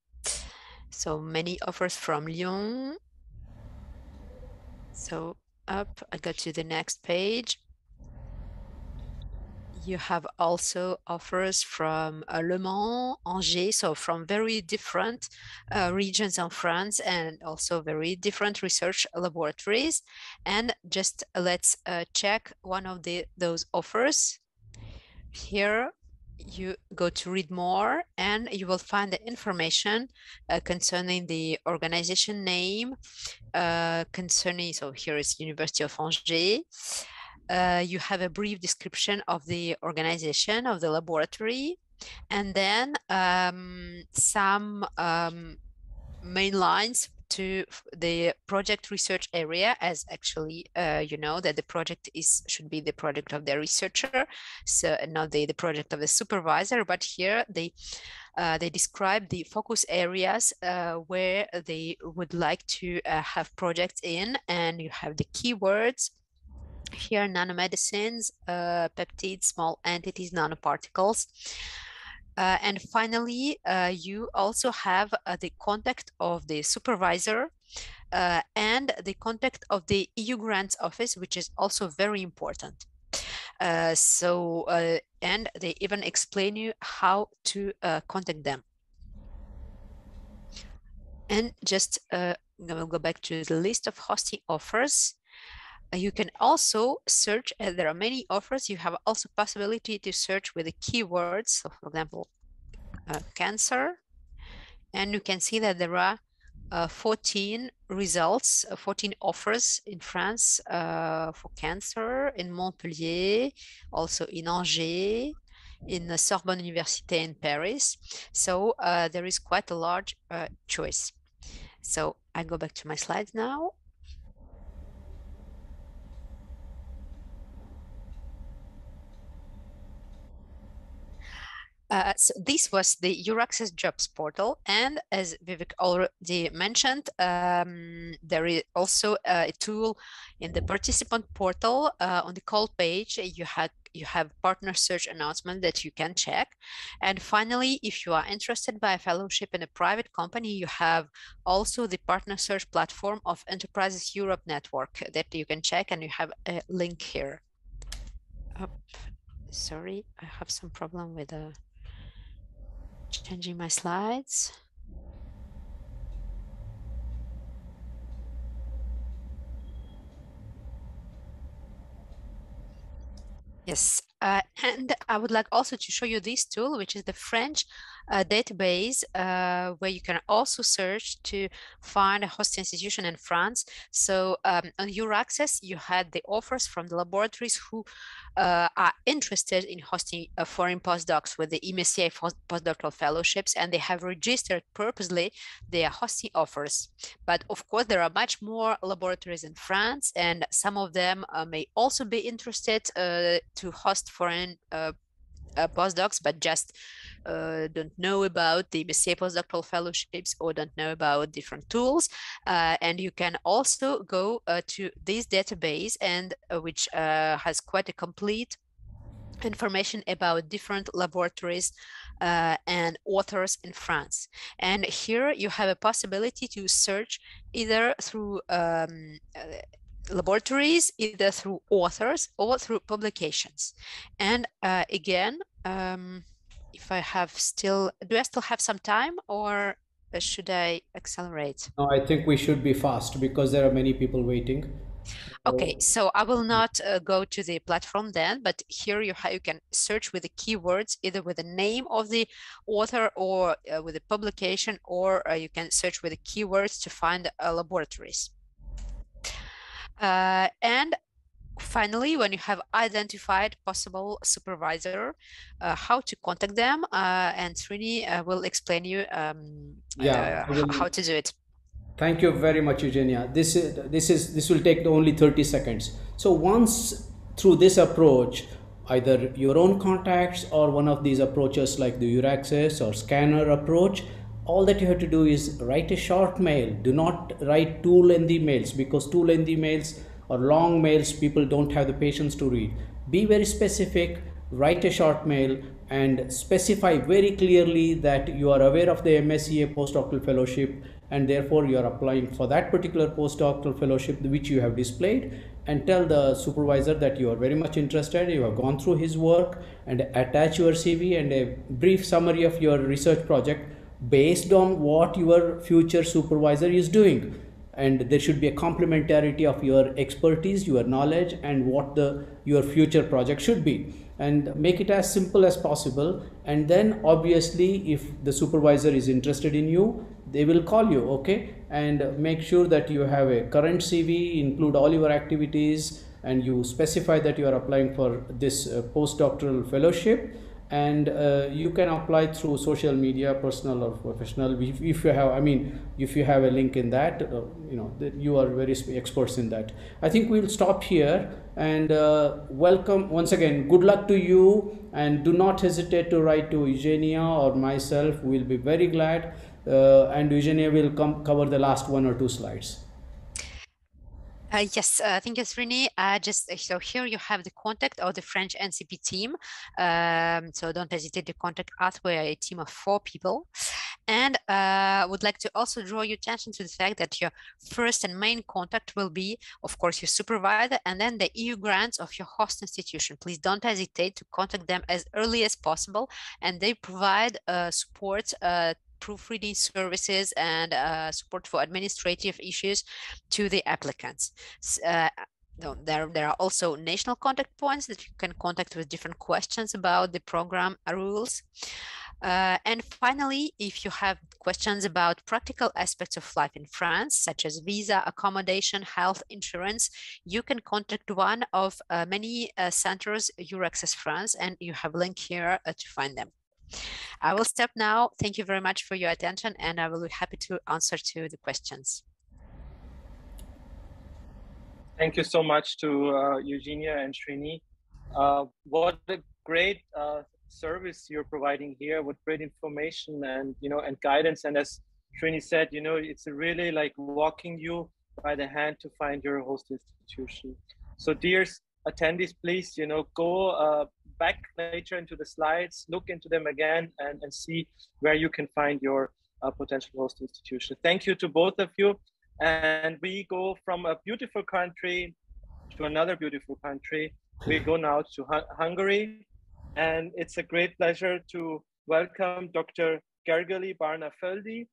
So many offers from Lyon. So up, I go to the next page. You have also offers from Le Mans, Angers, so from very different regions of France and also very different research laboratories. And just let's check one of those offers. Here you go to read more and you will find the information concerning the organization name, concerning, so here is University of Angers. You have a brief description of the organization of the laboratory, and then some main lines to the project research area, as actually you know that the project should be the project of the researcher, so not the project of the supervisor. But here they describe the focus areas where they would like to have projects in, and you have the keywords. Here, nanomedicines, peptides, small entities, nanoparticles. And finally, you also have the contact of the supervisor and the contact of the EU grants office, which is also very important. And they even explain you how to contact them. And just we'll go back to the list of hosting offers. You can also search, there are many offers. You have also possibility to search with the keywords. So for example, cancer, and you can see that there are 14 results, 14 offers in France for cancer, in Montpellier, also in Angers, in the Sorbonne Université in Paris. So there is quite a large choice. So I go back to my slides now. So this was the EURAXESS jobs portal, and as Vivek already mentioned, there is also a tool in the participant portal. On the call page, you have partner search announcement that you can check. And finally, if you are interested by a fellowship in a private company, you have also the partner search platform of Enterprises Europe network that you can check, and you have a link here. Sorry, I have some problem with changing my slides. Yes, and I would like also to show you this tool, which is the French database, where you can also search to find a host institution in France. So on EURAXESS, you had the offers from the laboratories who are interested in hosting foreign postdocs with the MSCA Postdoctoral Fellowships, and they have registered purposely their hosting offers. But of course, there are much more laboratories in France, and some of them may also be interested to host foreign postdocs, but just don't know about the MSCA Postdoctoral Fellowships or don't know about different tools. And you can also go to this database, and which has quite a complete information about different laboratories and authors in France. And here you have a possibility to search either through laboratories, either through authors or through publications. And again, if I have still, do I still have some time, or should I accelerate? No, I think we should be fast because there are many people waiting. Okay, so I will not go to the platform then, but here you can search with the keywords, either with the name of the author or with the publication, or you can search with the keywords to find laboratories. And finally, when you have identified possible supervisor, how to contact them, and Srini will explain you how to do it. Thank you very much, Eugenia. This will take only 30 seconds. So once through this approach, either your own contacts or one of these approaches like the EURAXESS or scanner approach, all that you have to do is write a short mail. Do not write too lengthy mails, because too lengthy mails or long mails people don't have the patience to read. Be very specific, write a short mail and specify very clearly that you are aware of the MSCA Postdoctoral Fellowship and therefore you are applying for that particular postdoctoral fellowship which you have displayed, and tell the supervisor that you are very much interested, you have gone through his work, and attach your CV and a brief summary of your research project based on what your future supervisor is doing. And there should be a complementarity of your expertise, your knowledge, and what your future project should be, and make it as simple as possible. And then obviously if the supervisor is interested in you, they will call you, okay? And make sure that you have a current CV, include all your activities, and you specify that you are applying for this postdoctoral fellowship. And you can apply through social media, personal or professional, if you have, I mean, if you have a link in that, you know, that you are very experts in that. I think we'll stop here, and welcome once again, good luck to you, and do not hesitate to write to Eugenia or myself. We'll be very glad, and Eugenia will cover the last 1 or 2 slides. Yes, thank you, Srini. So here you have the contact of the French NCP team. So don't hesitate to contact us. We are a team of 4 people. And would like to also draw your attention to the fact that your first and main contact will be, of course, your supervisor and then the EU grants of your host institution. Please don't hesitate to contact them as early as possible. And they provide support, proofreading services and support for administrative issues to the applicants. There are also national contact points that you can contact with different questions about the program rules. And finally, if you have questions about practical aspects of life in France, such as visa, accommodation, health insurance, you can contact one of many centers, EURAXESS France, and you have a link here to find them. I will stop now. Thank you very much for your attention, and I will be happy to answer to the questions. Thank you so much to Eugenia and Srini. What a great service you're providing here. What great information and and guidance. And as Srini said, it's really like walking you by the hand to find your host institution. So dear attendees, please go back later into the slides, look into them again, and see where you can find your potential host institution. Thank you to both of you. And we go from a beautiful country to another beautiful country. We go now to Hungary. And it's a great pleasure to welcome Dr. Gergely Barna-Földi,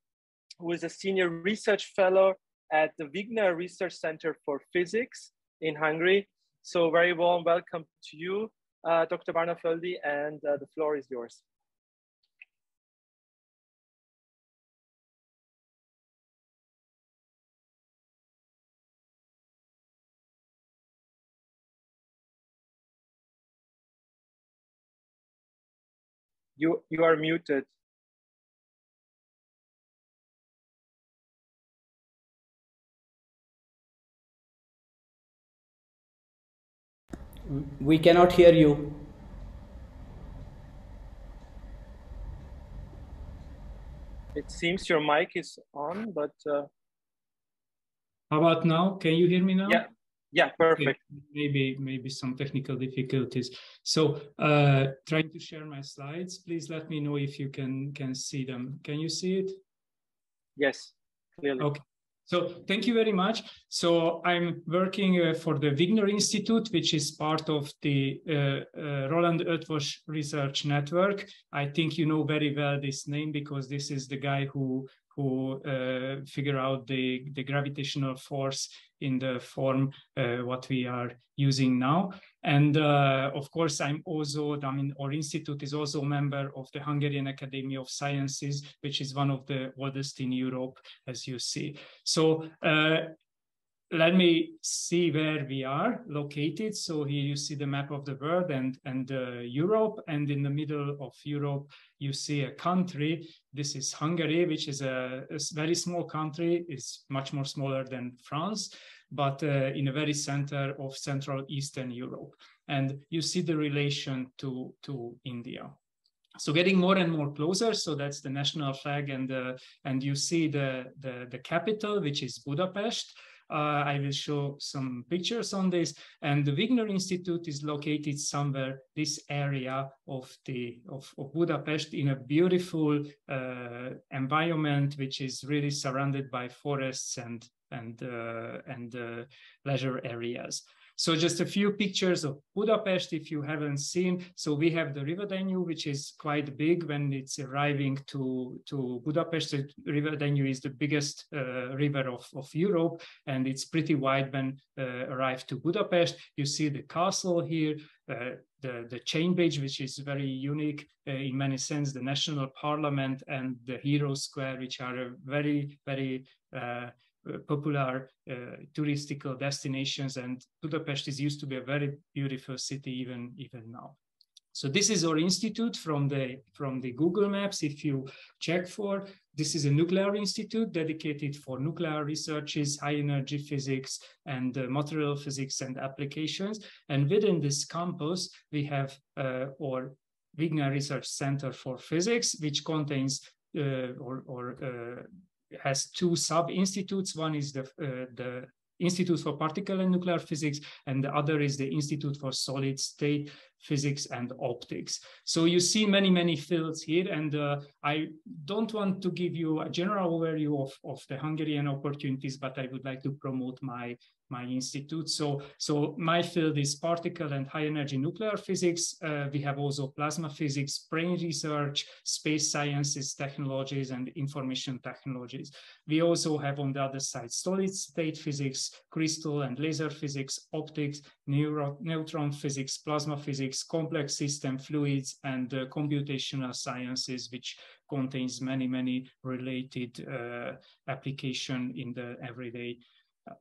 who is a senior research fellow at the Wigner Research Center for Physics in Hungary. So very warm welcome to you, Dr. Barna-Földi, and the floor is yours. You are muted. We cannot hear you. It seems your mic is on, but how about now? Can you hear me now? Yeah, perfect. Okay. Maybe some technical difficulties. So trying to share my slides. Please let me know if you can see them. Can you see it? Yes, clearly. Okay. So thank you very much. So I'm working for the Wigner Institute, which is part of the Roland Eötvös Research Network. I think you know very well this name because this is the guy who figure out the gravitational force in the form what we are using now. And of course, our institute is also a member of the Hungarian Academy of Sciences, which is one of the oldest in Europe, as you see. So let me see where we are located. So here you see the map of the world and Europe, and in the middle of Europe, you see a country. This is Hungary, which is a very small country. It's much more smaller than France, but in the very center of Central Eastern Europe. and you see the relation to India. So getting more and more closer. So that's the national flag, and you see the capital, which is Budapest. I will show some pictures on this. And the Wigner Institute is located somewhere this area of Budapest, in a beautiful environment, which is really surrounded by forests and leisure areas. So just a few pictures of Budapest, if you haven't seen. So we have the River Danube, which is quite big when it's arriving to Budapest. The River Danube is the biggest river of Europe, and it's pretty wide when arrived to Budapest. You see the castle here, the chain bridge, which is very unique in many sense, the National Parliament, and the Hero Square, which are a very, very popular touristical destinations, and Budapest is used to be a very beautiful city even now. So this is our institute from the Google Maps. If you check for, this is a nuclear institute dedicated for nuclear researches, high energy physics, and material physics and applications. And within this campus, we have our Wigner Research Center for Physics, which contains has two sub-institutes. One is the Institute for Particle and Nuclear Physics, and the other is the Institute for Solid State Physics and Optics. So you see many, many fields here, and I don't want to give you a general overview of the Hungarian opportunities, but I would like to promote my institute. So my field is particle and high energy nuclear physics. We have also plasma physics, brain research, space sciences, technologies, and information technologies. We also have on the other side solid state physics, crystal and laser physics, optics, neutron physics, plasma physics, complex system fluids, and computational sciences, which contains many, many related application in the everyday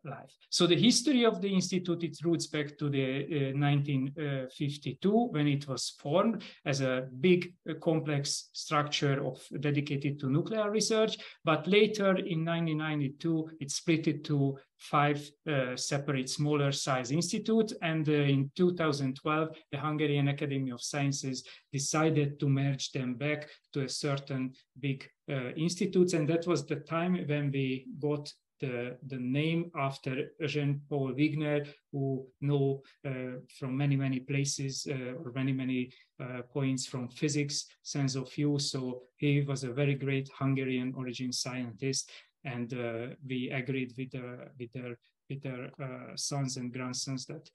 life. So the history of the institute, it roots back to the 1952, when it was formed as a big complex structure dedicated to nuclear research. But later in 1992, it split it to 5 separate smaller size institutes. And in 2012, the Hungarian Academy of Sciences decided to merge them back to a certain big institutes. And that was the time when we got the name after Jean-Paul Wigner, who know from many, many places or many points from physics, sense of view. So he was a very great Hungarian origin scientist, and we agreed with their sons and grandsons that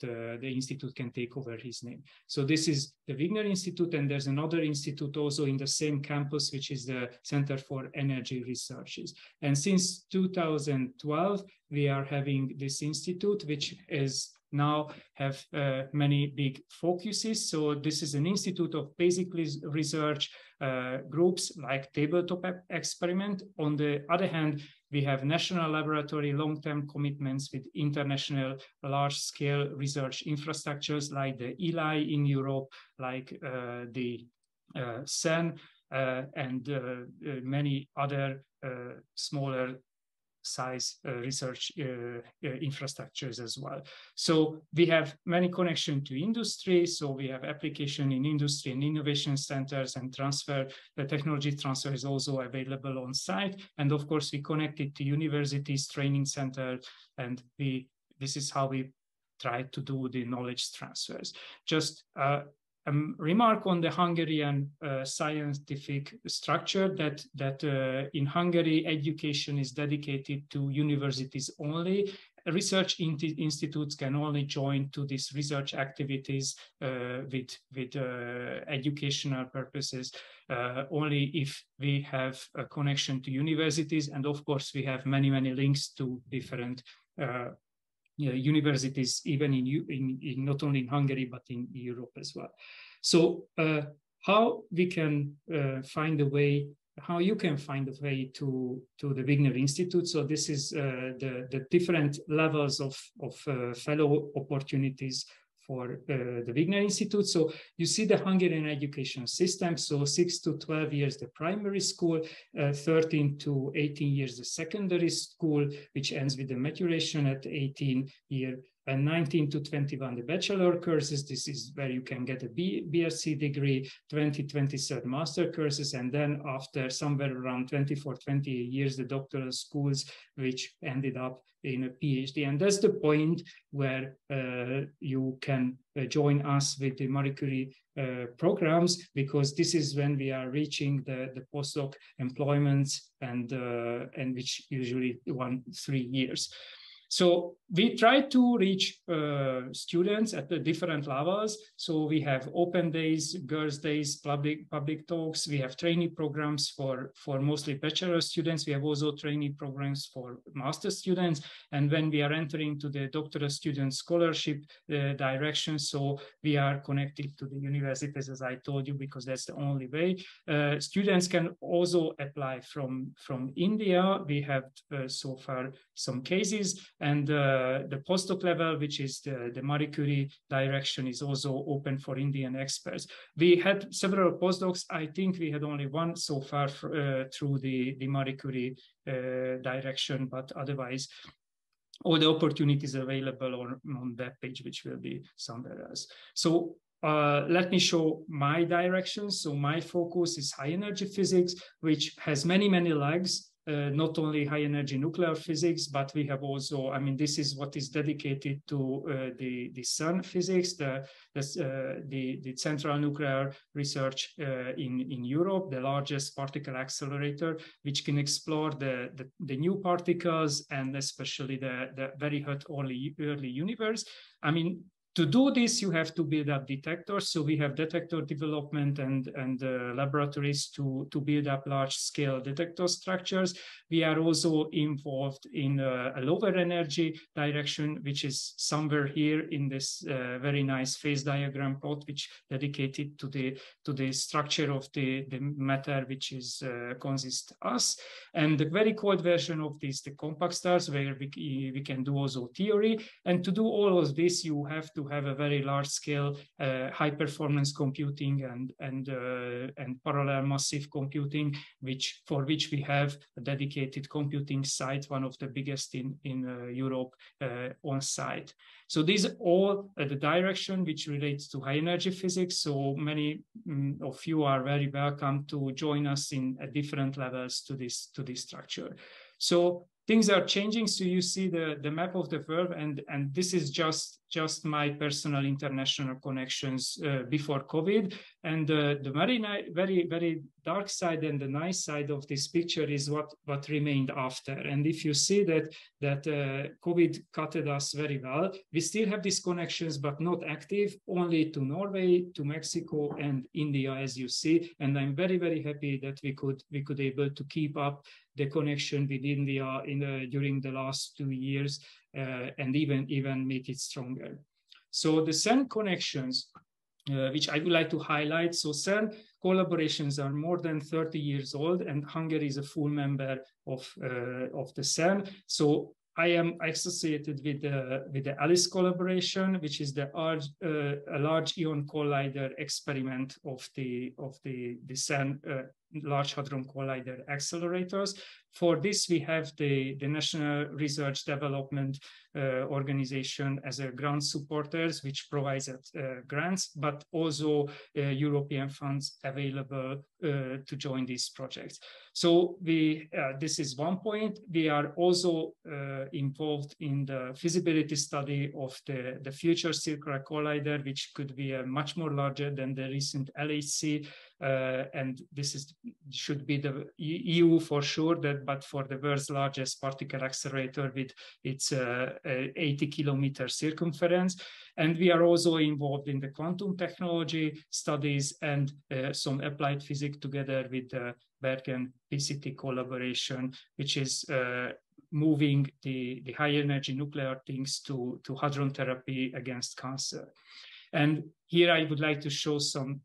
the institute can take over his name. So this is the Wigner Institute, and there's another institute also in the same campus, which is the Center for Energy Researches. And since 2012, we are having this institute, which is now have many big focuses. So this is an institute of basic research groups like tabletop experiment. On the other hand, we have national laboratory long-term commitments with international large-scale research infrastructures like the ELI in Europe, like the CERN, and many other smaller size research infrastructures as well. So we have many connection to industry. So we have application in industry and innovation centers, and transfer. The technology transfer is also available on site. And of course, we connected to universities, training centers, and this is how we try to do the knowledge transfers. Just a remark on the Hungarian scientific structure, that in Hungary, education is dedicated to universities only. Research institutes can only join to these research activities with educational purposes only if we have a connection to universities. And of course, we have many links to different universities, even in not only in Hungary, but in Europe as well. So how we can find a way, how you can find a way to the Wigner Institute. So this is the different levels of fellow opportunities for the Wigner Institute. So you see the Hungarian education system. So 6 to 12 years, the primary school, 13 to 18 years, the secondary school, which ends with the maturation at 18 year and 19 to 21 the bachelor courses. This is where you can get a BSc degree, 27 master courses, and then after somewhere around 28 years, the doctoral schools, which ended up in a PhD. And that's the point where you can join us with the Marie Curie programs, because this is when we are reaching the postdoc employments, and which usually 3 years. So we try to reach students at the different levels. So we have open days, girls' days, public talks. We have trainee programs for mostly bachelor students. We have also trainee programs for master students. And when we are entering to the doctoral student scholarship direction, so we are connected to the universities, as I told you, because that's the only way. Students can also apply from India. We have so far some cases. And the postdoc level, which is the Marie Curie direction, is also open for Indian experts. We had several postdocs. I think we had only one so far through the Marie Curie direction, but otherwise, all the opportunities available on that page, which will be somewhere else. So let me show my direction. So my focus is high energy physics, which has many legs. Not only high energy nuclear physics, but we have also, I mean, this is what is dedicated to the CERN physics, the Central Nuclear Research in Europe, the largest particle accelerator, which can explore the new particles and especially the very hot early universe. I mean, to do this, you have to build up detectors. So we have detector development and laboratories to build up large-scale detector structures. We are also involved in a lower energy direction, which is somewhere here in this very nice phase diagram plot, which dedicated to the structure of the matter, which is consists us. And the very cold version of this, the compact stars, where we can do also theory. And to do all of this, you have to have a very large scale high performance computing and parallel massive computing, for which we have a dedicated computing site, one of the biggest in Europe on site. So these are all the direction which relates to high energy physics. So many of you are very welcome to join us in different levels to this structure. So things are changing. So you see the map of the world, and this is just my personal international connections before COVID. And the very dark side and the nice side of this picture is what remained after. And if you see that COVID cutted us very well, we still have these connections, but not active, only to Norway, to Mexico, and India, as you see. And I'm very happy that we could able to keep up the connection with India during the last 2 years, and even make it stronger. So the CERN connections, which I would like to highlight. So CERN collaborations are more than 30 years old, and Hungary is a full member of the CERN. So I am associated with the ALICE collaboration, which is a large ion collider experiment of the CERN Large Hadron Collider accelerators. For this, we have the National Research Development Organization as a grant supporters, which provides grants, but also European funds available to join these projects. So this is one point. We are also involved in the feasibility study of the future circular collider, which could be much more larger than the recent LHC. And this should be the EU for sure, but for the world's largest particle accelerator with its 80-kilometer circumference. And we are also involved in the quantum technology studies and some applied physics together with the Bergen PCT collaboration, which is moving the high energy nuclear things to hadron therapy against cancer. And here I would like to show some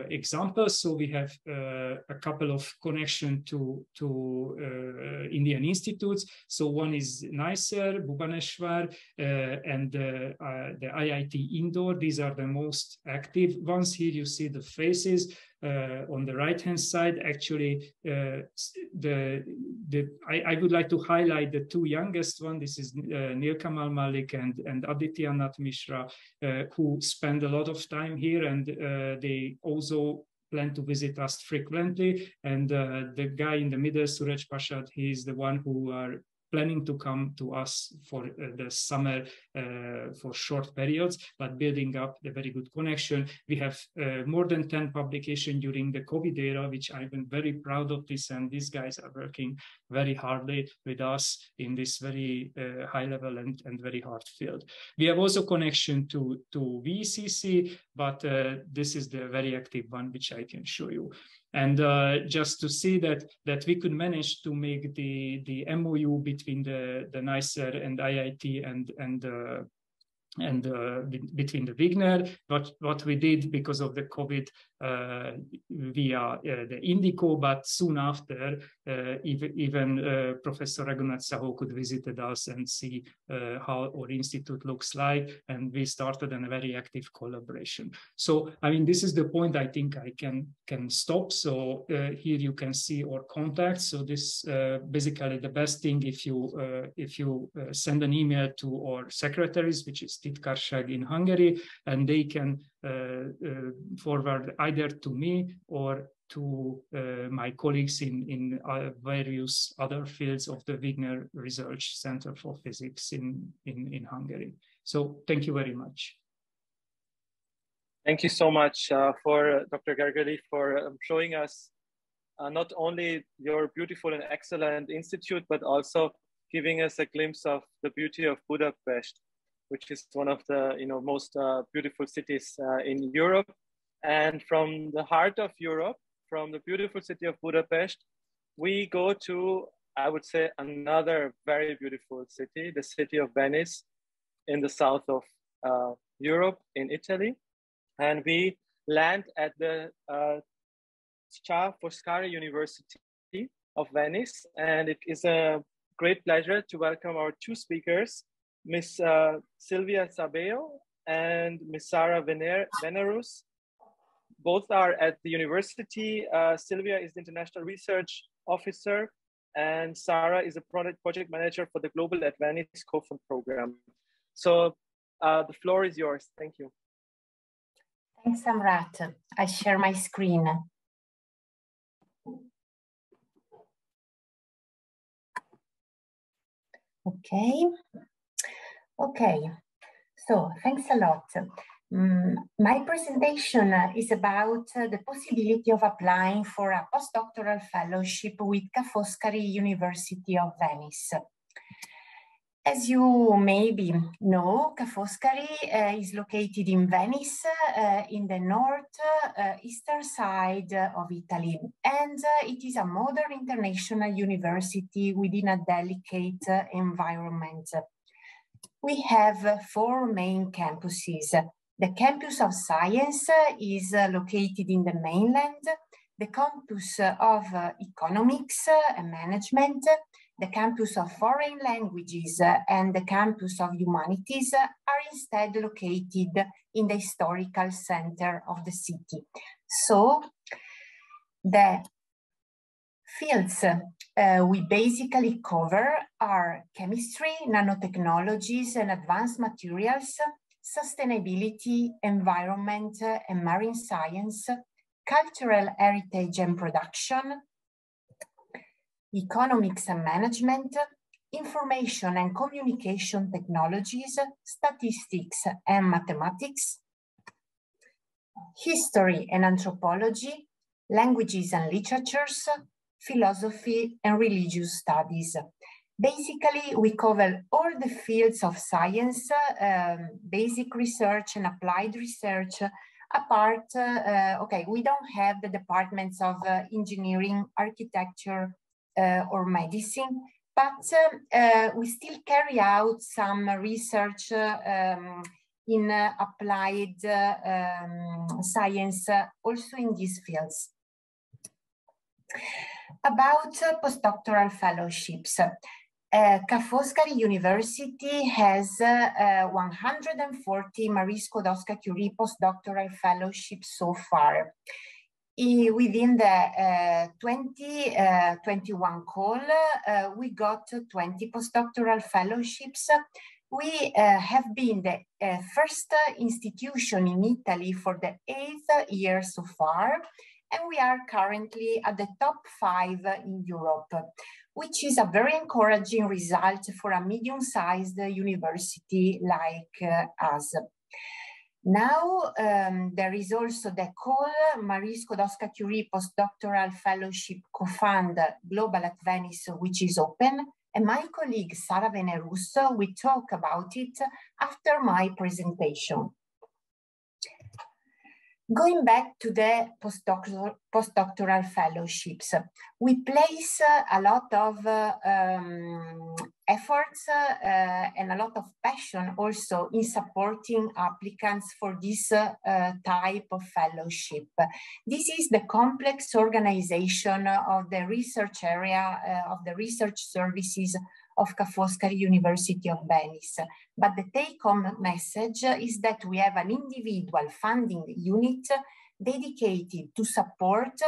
examples. So we have a couple of connection to Indian institutes. So one is NICER, Bhubaneswar, and the IIT Indore. These are the most active ones. Here you see the faces. On the right-hand side, actually, I would like to highlight the two youngest one. This is Nilkamal Malik and Aditya Nath Mishra, who spend a lot of time here, and they also plan to visit us frequently. And the guy in the middle, Suraj Pashad, he is the one who are planning to come to us for the summer for short periods, but building up a very good connection. We have more than 10 publications during the COVID era, which I'm very proud of this, and these guys are working very hardly with us in this very high level and very hard field. We have also connection to VCC, but this is the very active one, which I can show you. And just to see that we could manage to make the MOU between the NICER and IIT and between the Wigner, what we did because of the COVID via the Indico, but soon after, even Professor Raghunath Saho could visit us and see how our institute looks like, and we started a very active collaboration. So, I mean, this is the point I think I can stop. So here you can see our contacts. So this basically the best thing if you send an email to our secretaries, which is Titkárság in Hungary, and they can forward either to me or to my colleagues in various other fields of the Wigner Research Center for Physics in Hungary. So thank you very much. Thank you so much for Dr. Gergely for showing us not only your beautiful and excellent institute, but also giving us a glimpse of the beauty of Budapest, which is one of the most beautiful cities in Europe. And from the heart of Europe, from the beautiful city of Budapest, we go to, I would say, another very beautiful city, the city of Venice in the south of Europe, in Italy. And we land at the Ca' Foscari University of Venice. And it is a great pleasure to welcome our two speakers, Ms. Silvia Sabeo and Ms. Sara Venerus. Both are at the university. Silvia is the International Research Officer, and Sara is a project manager for the Global at Venice Co-Fund Program. So the floor is yours. Thank you. Thanks, Samrat. I share my screen. Okay, so thanks a lot. My presentation is about the possibility of applying for a postdoctoral fellowship with Ca' Foscari University of Venice. As you maybe know, Ca' Foscari is located in Venice, in the northeastern side of Italy, and it is a modern international university within a delicate environment. We have four main campuses. The campus of science is located in the mainland. The campus of economics and management, the campus of foreign languages, and the campus of humanities are instead located in the historical center of the city. So the fields we basically cover are chemistry, nanotechnologies and advanced materials, sustainability, environment and marine science, cultural heritage and production, economics and management, information and communication technologies, statistics and mathematics, history and anthropology, languages and literatures, philosophy and religious studies. Basically, we cover all the fields of science, basic research and applied research. Apart, we don't have the departments of engineering, architecture, or medicine, but we still carry out some research in applied science, also in these fields. About postdoctoral fellowships. Ca' Foscari University has 140 Marie Skłodowska-Curie postdoctoral fellowships so far. Within the 2021 call, we got 20 postdoctoral fellowships. We have been the first institution in Italy for the 8th year so far, and we are currently at the top 5 in Europe, which is a very encouraging result for a medium-sized university like us. Now, there is also the call Marie Skłodowska-Curie Postdoctoral Fellowship Co-Fund Global at Venice, which is open, and my colleague Sara Venerusso will talk about it after my presentation. Going back to the postdoctoral fellowships, we place a lot of efforts and a lot of passion also in supporting applicants for this type of fellowship. This is the complex organization of the research area of the research services of Ca' Foscari University of Venice. But the take-home message is that we have an individual funding unit dedicated to support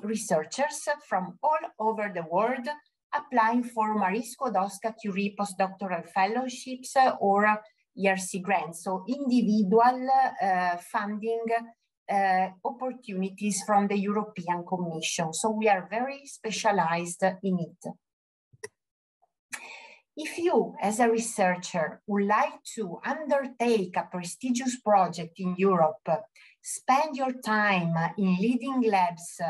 researchers from all over the world applying for Marie Skłodowska-Curie postdoctoral fellowships or ERC grants, so individual funding opportunities from the European Commission. So we are very specialized in it. If you, as a researcher, would like to undertake a prestigious project in Europe, spend your time in leading labs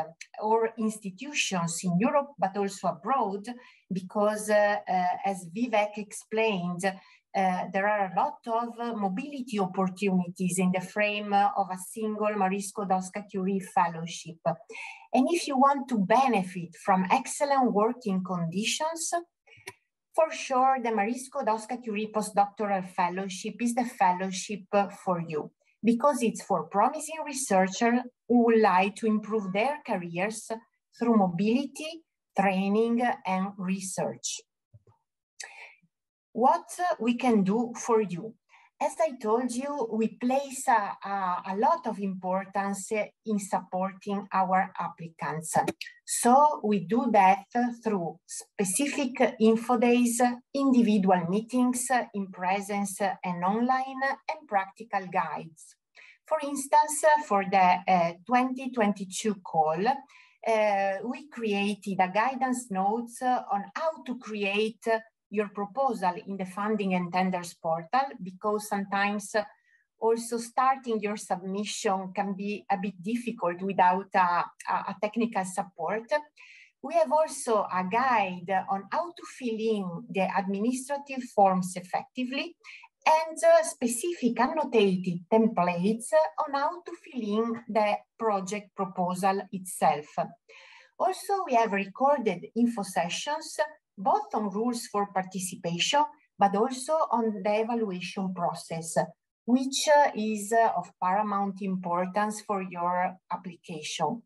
or institutions in Europe, but also abroad, because as Vivek explained, there are a lot of mobility opportunities in the frame of a single Marie Skłodowska-Curie fellowship. And if you want to benefit from excellent working conditions, for sure, the Marie Skłodowska-Curie Postdoctoral Fellowship is the fellowship for you, because it's for promising researchers who would like to improve their careers through mobility, training, and research. What we can do for you? As I told you, we place a lot of importance in supporting our applicants. So we do that through specific info days, individual meetings in presence and online, and practical guides. For instance, for the 2022 call, we created a guidance notes on how to create your proposal in the funding and tenders portal, because sometimes also starting your submission can be a bit difficult without a technical support. We have also a guide on how to fill in the administrative forms effectively, and specific annotated templates on how to fill in the project proposal itself. Also, we have recorded info sessions both on rules for participation, but also on the evaluation process, which is of paramount importance for your application.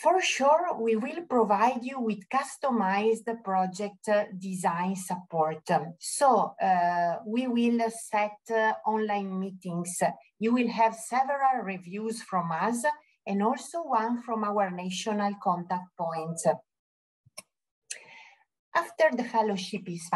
For sure, we will provide you with customized project design support. So we will set online meetings. You will have several reviews from us and also one from our national contact points. After the fellowship is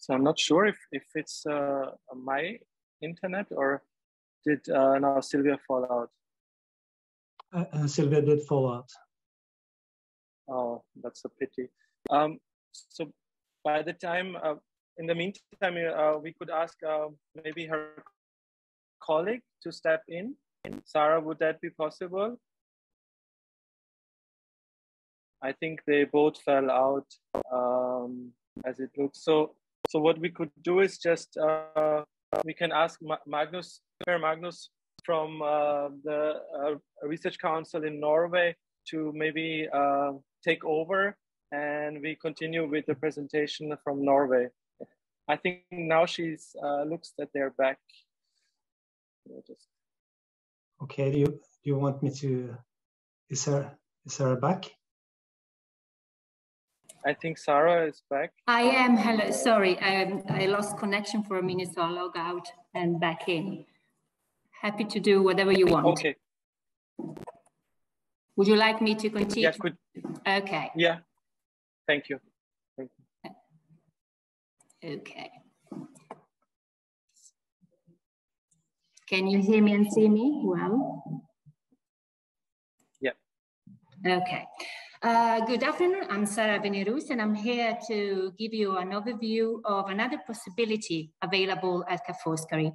So I'm not sure if it's my internet or did now Sylvia fall out? Sylvia did fall out. Oh, that's a pity. So by the time, in the meantime, we could ask maybe her colleague to step in. Sarah, would that be possible? I think they both fell out as it looks. So what we could do is just, we can ask Magnus from the Research Council in Norway to maybe take over, and we continue with the presentation from Norway. I think now she's looks that they're back. Okay, do you want me to, is Sarah back? I think Sarah is back. I am. Hello. Sorry, I lost connection for a minute, so I'll log out and back in. Happy to do whatever you want. Okay. Would you like me to continue? Yeah, okay. Yeah. Thank you. Thank you. Okay. Can you hear me and see me well? Yeah. Okay. Good afternoon, I'm Sarah Venerus, and I'm here to give you an overview of another possibility available at Ca' Foscari.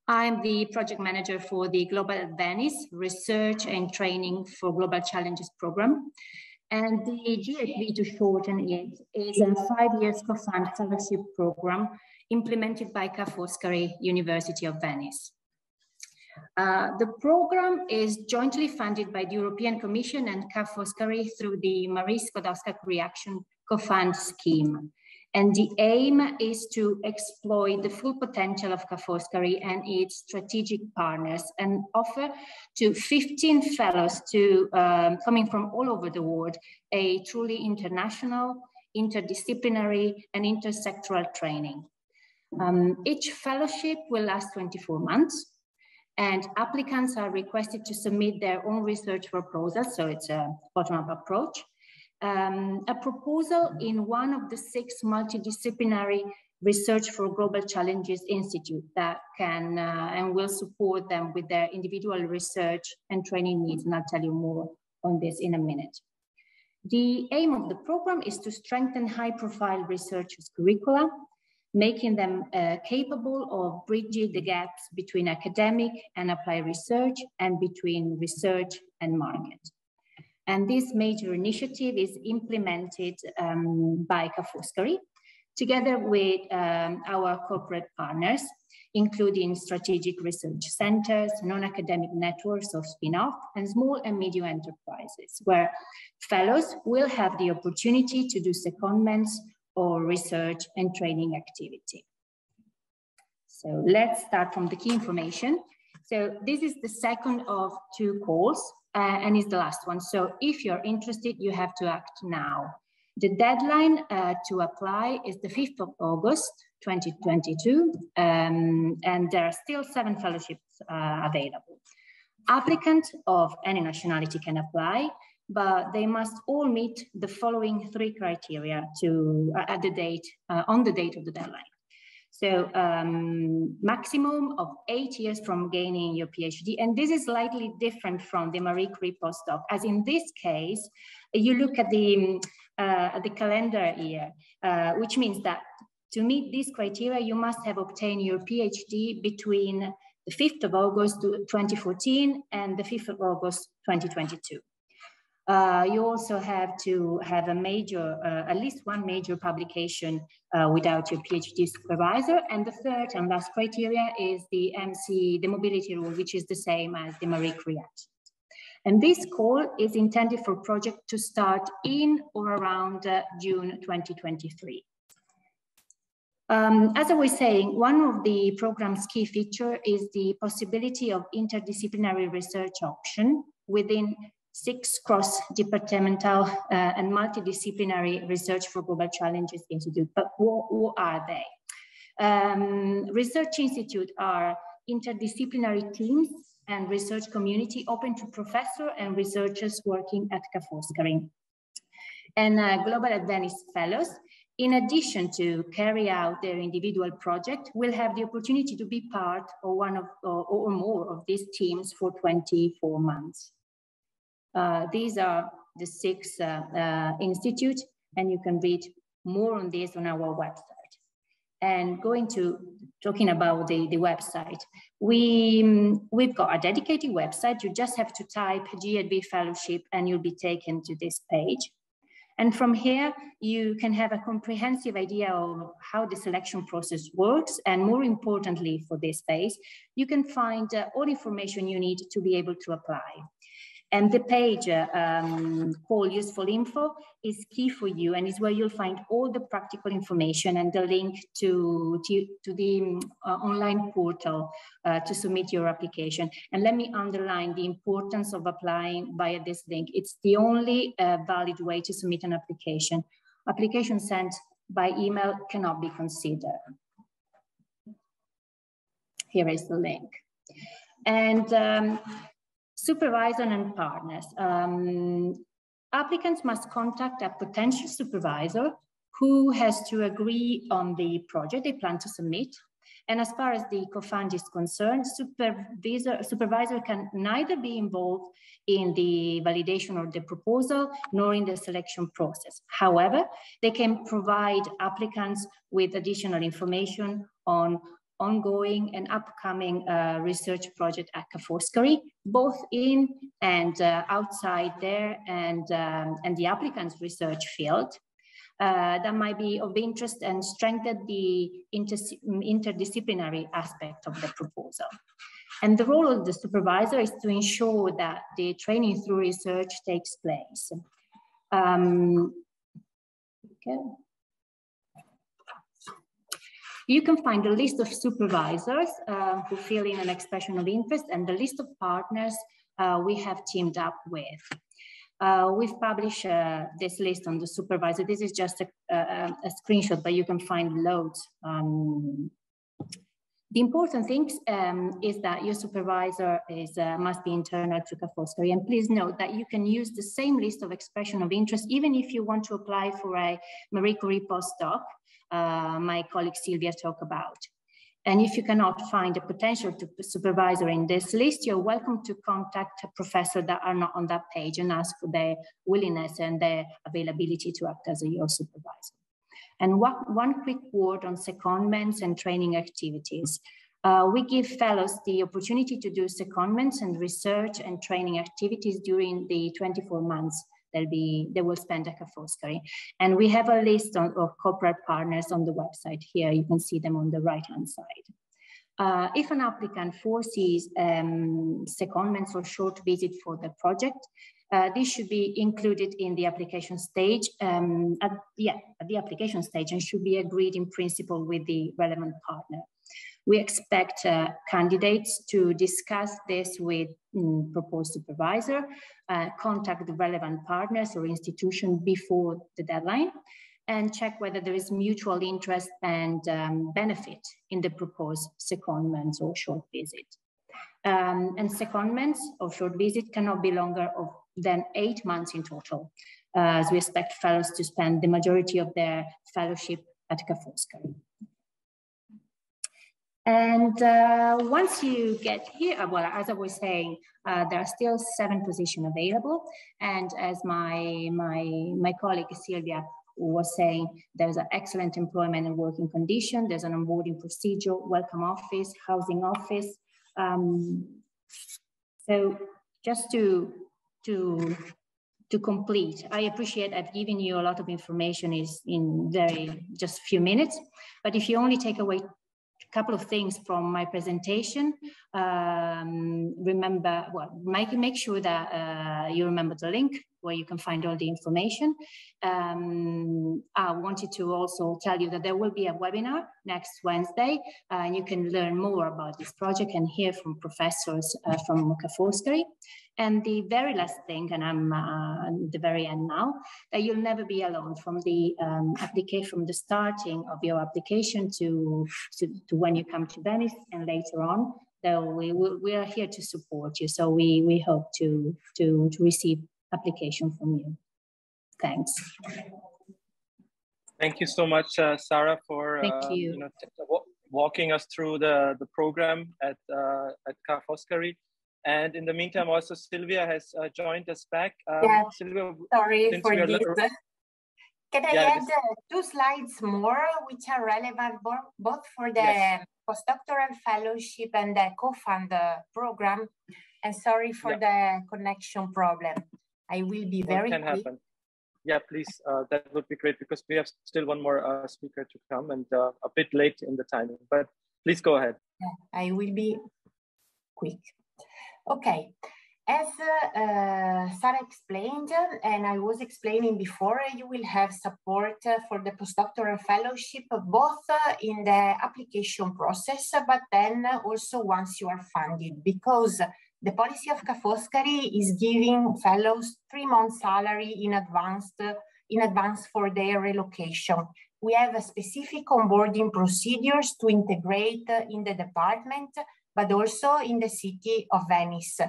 I'm the project manager for the Global at Venice Research and Training for Global Challenges program. And the GFV, to shorten it, is a 5 year co-fund fellowship program implemented by Ca' Foscari University of Venice. The program is jointly funded by the European Commission and Ca' Foscari through the Marie Skłodowska-Curie Action Co-Fund Scheme. And the aim is to exploit the full potential of Ca' Foscari and its strategic partners and offer to 15 fellows coming from all over the world a truly international, interdisciplinary and intersectoral training. Each fellowship will last 24 months. And applicants are requested to submit their own research proposals, so it's a bottom-up approach. A proposal in one of the 6 multidisciplinary Research for Global Challenges Institute that can and will support them with their individual research and training needs, and I'll tell you more on this in a minute. The aim of the program is to strengthen high-profile researchers' curricula, making them capable of bridging the gaps between academic and applied research and between research and market. And this major initiative is implemented by Ca' Foscari, together with our corporate partners, including strategic research centers, non-academic networks of spin-off, and small and medium enterprises, where fellows will have the opportunity to do secondments or research and training activity. So let's start from the key information. So this is the second of 2 calls and is the last one. So if you're interested, you have to act now. The deadline to apply is the 5th of August, 2022, and there are still 7 fellowships available. Applicants of any nationality can apply, but they must all meet the following 3 criteria on the date of the deadline. So maximum of 8 years from gaining your PhD, and this is slightly different from the Marie Curie postdoc, as in this case, you look at the calendar year, which means that to meet these criteria, you must have obtained your PhD between the 5th of August 2014 and the 5th of August 2022. You also have to have at least one major publication without your PhD supervisor. And the third and last criteria is the mobility rule, which is the same as the Marie Curie Act. And this call is intended for project to start in or around June 2023. As I was saying, one of the program's key features is the possibility of interdisciplinary research option within 6 cross-departmental and multidisciplinary Research for Global Challenges Institute. But what are they? Research institutes are interdisciplinary teams and research community open to professors and researchers working at Ca' Foscari. And Global at Venice Fellows in addition to carry out their individual project, will have the opportunity to be part of one of or more of these teams for 24 months. These are the 6 institutes, and you can read more on this on our website. And talking about the website, we've got a dedicated website. You just have to type GED Fellowship and you'll be taken to this page. And from here, you can have a comprehensive idea of how the selection process works. And more importantly for this phase, you can find all information you need to be able to apply. And the page called Useful Info is key for you, and is where you'll find all the practical information and the link to the online portal to submit your application. And let me underline the importance of applying via this link. It's the only valid way to submit an application. Application sent by email cannot be considered. Here is the link. And supervisor and partners. Applicants must contact a potential supervisor who has to agree on the project they plan to submit. And as far as the co-fund is concerned, supervisor can neither be involved in the validation of the proposal nor in the selection process. However, they can provide applicants with additional information on ongoing and upcoming research project at Ca' Foscari, both in and outside there and the applicant's research field. That might be of interest and strengthen the interdisciplinary aspect of the proposal. And the role of the supervisor is to ensure that the training through research takes place. Okay. You can find a list of supervisors who fill in an expression of interest and the list of partners we have teamed up with. We've published this list on the supervisor. This is just a screenshot, but you can find loads. The important thing is that your supervisor must be internal to Ca' Foscari. And please note that you can use the same list of expression of interest even if you want to apply for a Marie Curie postdoc. My colleague Sylvia talked about. And if you cannot find a potential supervisor in this list, you're welcome to contact professors that are not on that page and ask for their willingness and their availability to act as your supervisor. And one quick word on secondments and training activities. We give fellows the opportunity to do secondments and research and training activities during the 24 months they will spend at Ca' Foscari. And we have a list of corporate partners on the website here. You can see them on the right-hand side. If an applicant foresees secondments or short visit for the project, this should be included in the application stage, at the application stage, and should be agreed in principle with the relevant partner. We expect candidates to discuss this with proposed supervisor, contact the relevant partners or institution before the deadline, and check whether there is mutual interest and benefit in the proposed secondments or short visit. And secondments or short visit cannot be longer than 8 months in total, as we expect fellows to spend the majority of their fellowship at Ca' Foscari. And once you get here, well, as I was saying, there are still 7 positions available. And as my colleague Sylvia was saying, there's an excellent employment and working condition. There's an onboarding procedure, welcome office, housing office. So just to complete, I appreciate I've given you a lot of information in just a few minutes, but if you only take away couple of things from my presentation. Remember, well, make sure that you remember the link where you can find all the information. I wanted to also tell you that there will be a webinar next Wednesday, and you can learn more about this project and hear from professors from Ca' Foscari. And the very last thing, and I'm at the very end now, that you'll never be alone from the application, from the starting of your application to when you come to Venice and later on. So we are here to support you. So we hope to receive application from you. Thanks. Thank you so much, Sarah, for walking us through the program at Ca' Foscari. And in the meantime, also Sylvia has joined us back. Yeah, Sylvia, sorry for this. Can I add 2 slides more, which are relevant both for the postdoctoral fellowship and the co-fund program? And sorry for the connection problem. I will be very quick. Happen. Yeah, please, that would be great because we have still one more speaker to come and a bit late in the timing, but please go ahead. Yeah, I will be quick. Okay, as Sarah explained, and I was explaining before, you will have support for the postdoctoral fellowship, both in the application process, but then also once you are funded, because the policy of Ca' Foscari is giving fellows 3 months salary in advance for their relocation. We have a specific onboarding procedures to integrate in the department, but also in the city of Venice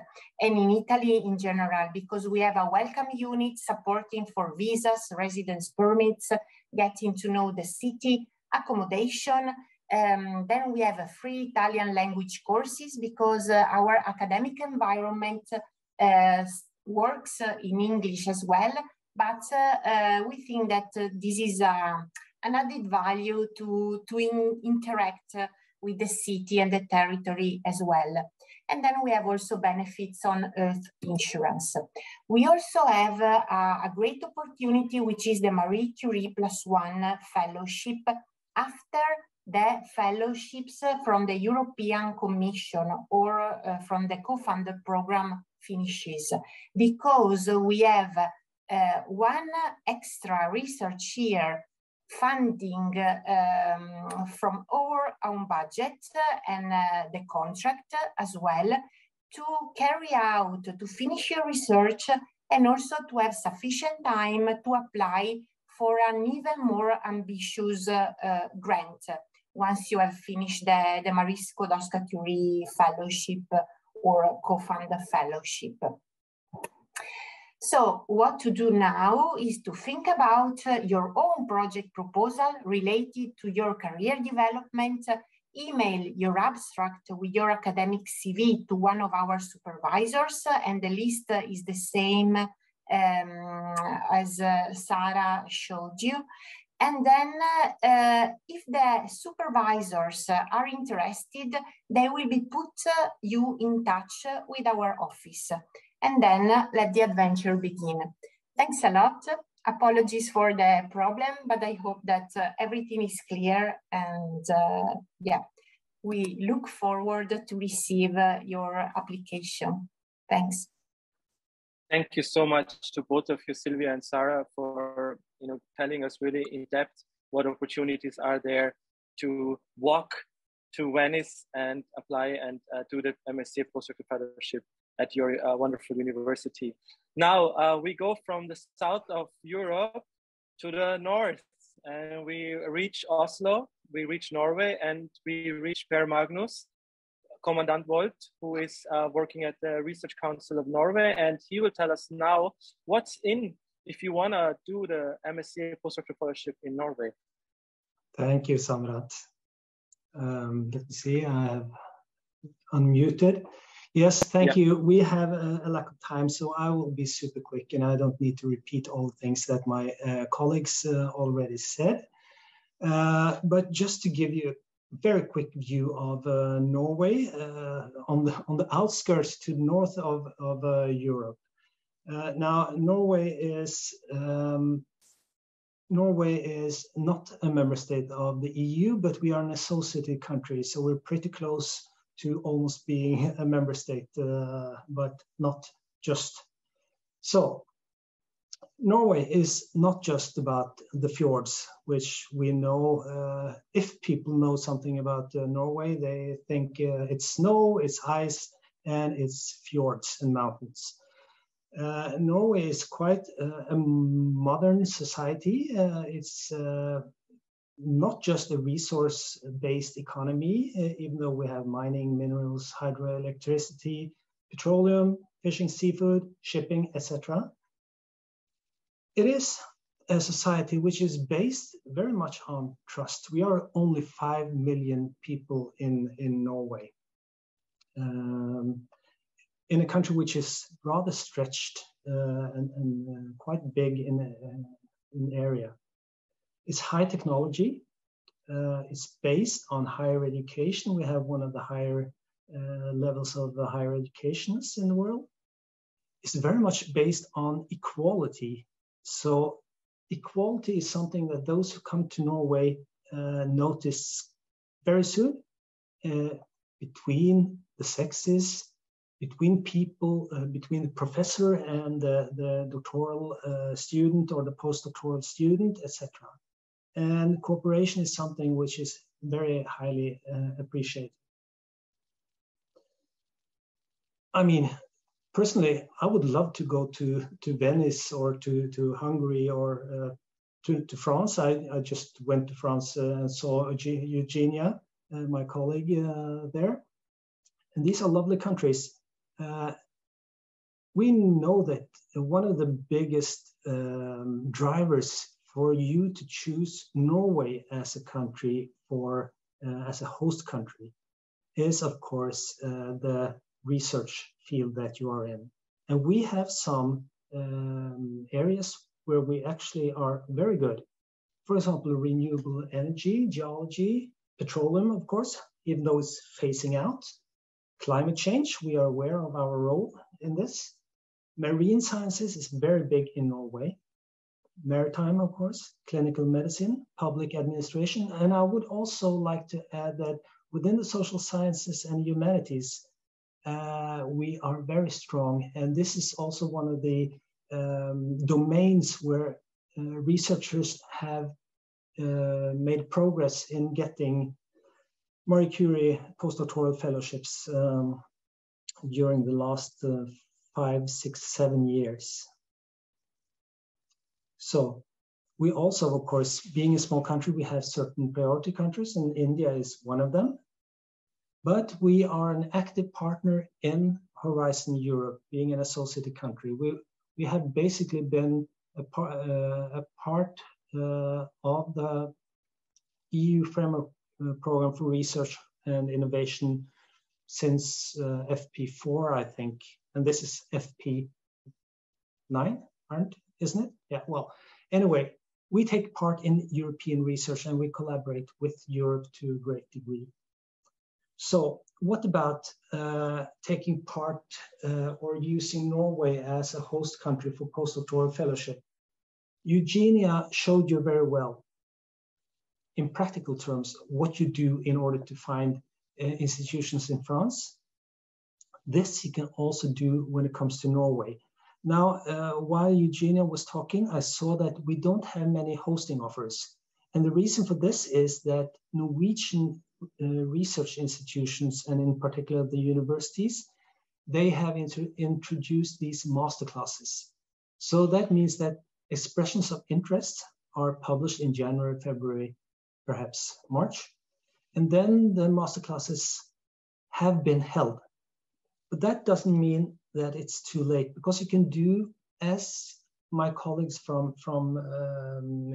and in Italy in general, because we have a welcome unit supporting for visas, residence permits, getting to know the city, accommodation. Then we have a free Italian language courses because our academic environment works in English as well, but we think that this is an added value to interact with the city and the territory as well. And then we have also benefits on Earth insurance. We also have a great opportunity, which is the Marie Curie +1 fellowship after the fellowships from the European Commission or from the co-funded program finishes, because we have one extra research year funding from our own budget and the contract as well to carry out, to finish your research and also to have sufficient time to apply for an even more ambitious grant once you have finished the Marie Skłodowska-Curie Fellowship or co-fund fellowship. So what to do now is to think about your own project proposal related to your career development. Email your abstract with your academic CV to one of our supervisors, and the list is the same as Sarah showed you. And then if the supervisors are interested, they will be put you in touch with our office. And then let the adventure begin. Thanks a lot. Apologies for the problem, but I hope that everything is clear. And yeah, we look forward to receive your application. Thanks. Thank you so much to both of you, Sylvia and Sarah, for telling us really in depth what opportunities are there to walk to Venice and apply and do the MSCA Postdoctoral Fellowship at your wonderful university. Now we go from the south of Europe to the north, and we reach Oslo, we reach Norway, and we reach Per Magnus, Commandant Wold, who is working at the Research Council of Norway, and he will tell us now what's in if you want to do the MSCA Postdoctoral Fellowship in Norway. Thank you, Samrat. Let me see, I have unmuted. Yes, thank you. We have a lack of time, so I will be super quick, and I don't need to repeat all the things that my colleagues already said. But just to give you a very quick view of Norway, on the outskirts to the north of Europe. Now, Norway is not a member state of the EU, but we are an associated country, so we're pretty close to almost being a member state, but not just. So Norway is not just about the fjords, which we know, if people know something about Norway, they think it's snow, it's ice, and it's fjords and mountains. Norway is quite a modern society. It's not just a resource-based economy, even though we have mining, minerals, hydroelectricity, petroleum, fishing, seafood, shipping, etc. It is a society which is based very much on trust. We are only 5 million people in Norway, in a country which is rather stretched and quite big in area. It's high technology. It's based on higher education. We have one of the higher levels of the higher educations in the world. It's very much based on equality. So equality is something that those who come to Norway notice very soon, between the sexes, between people, between the professor and the doctoral student or the postdoctoral student, etc. And cooperation is something which is very highly appreciated. I mean, personally, I would love to go to Venice or to Hungary or to France. I just went to France and saw Eugenia, my colleague there. And these are lovely countries. We know that one of the biggest drivers for you to choose Norway as a country as a host country is, of course, the research field that you are in. And we have some areas where we actually are very good. For example, renewable energy, geology, petroleum, of course, even though it's phasing out. Climate change, we are aware of our role in this. Marine sciences is very big in Norway. Maritime, of course, clinical medicine, public administration. And I would also like to add that within the social sciences and humanities, we are very strong. And this is also one of the domains where researchers have made progress in getting Marie Curie postdoctoral fellowships during the last 5, 6, 7 years. So we also, of course, being a small country, we have certain priority countries, and India is one of them. But we are an active partner in Horizon Europe, being an associated country. We have basically been a part of the EU framework program for research and innovation since FP4, I think, and this is FP9, isn't it? Yeah, well, anyway, we take part in European research and we collaborate with Europe to a great degree. So what about taking part or using Norway as a host country for postdoctoral fellowship? Eugenia showed you very well, in practical terms, what you do in order to find institutions in France. This you can also do when it comes to Norway. Now, while Eugenia was talking, I saw that we don't have many hosting offers. And the reason for this is that Norwegian research institutions, and in particular the universities, they have introduced these masterclasses. So that means that expressions of interest are published in January, February, perhaps March. And then the masterclasses have been held. But that doesn't mean that it's too late, because you can do, as my colleagues from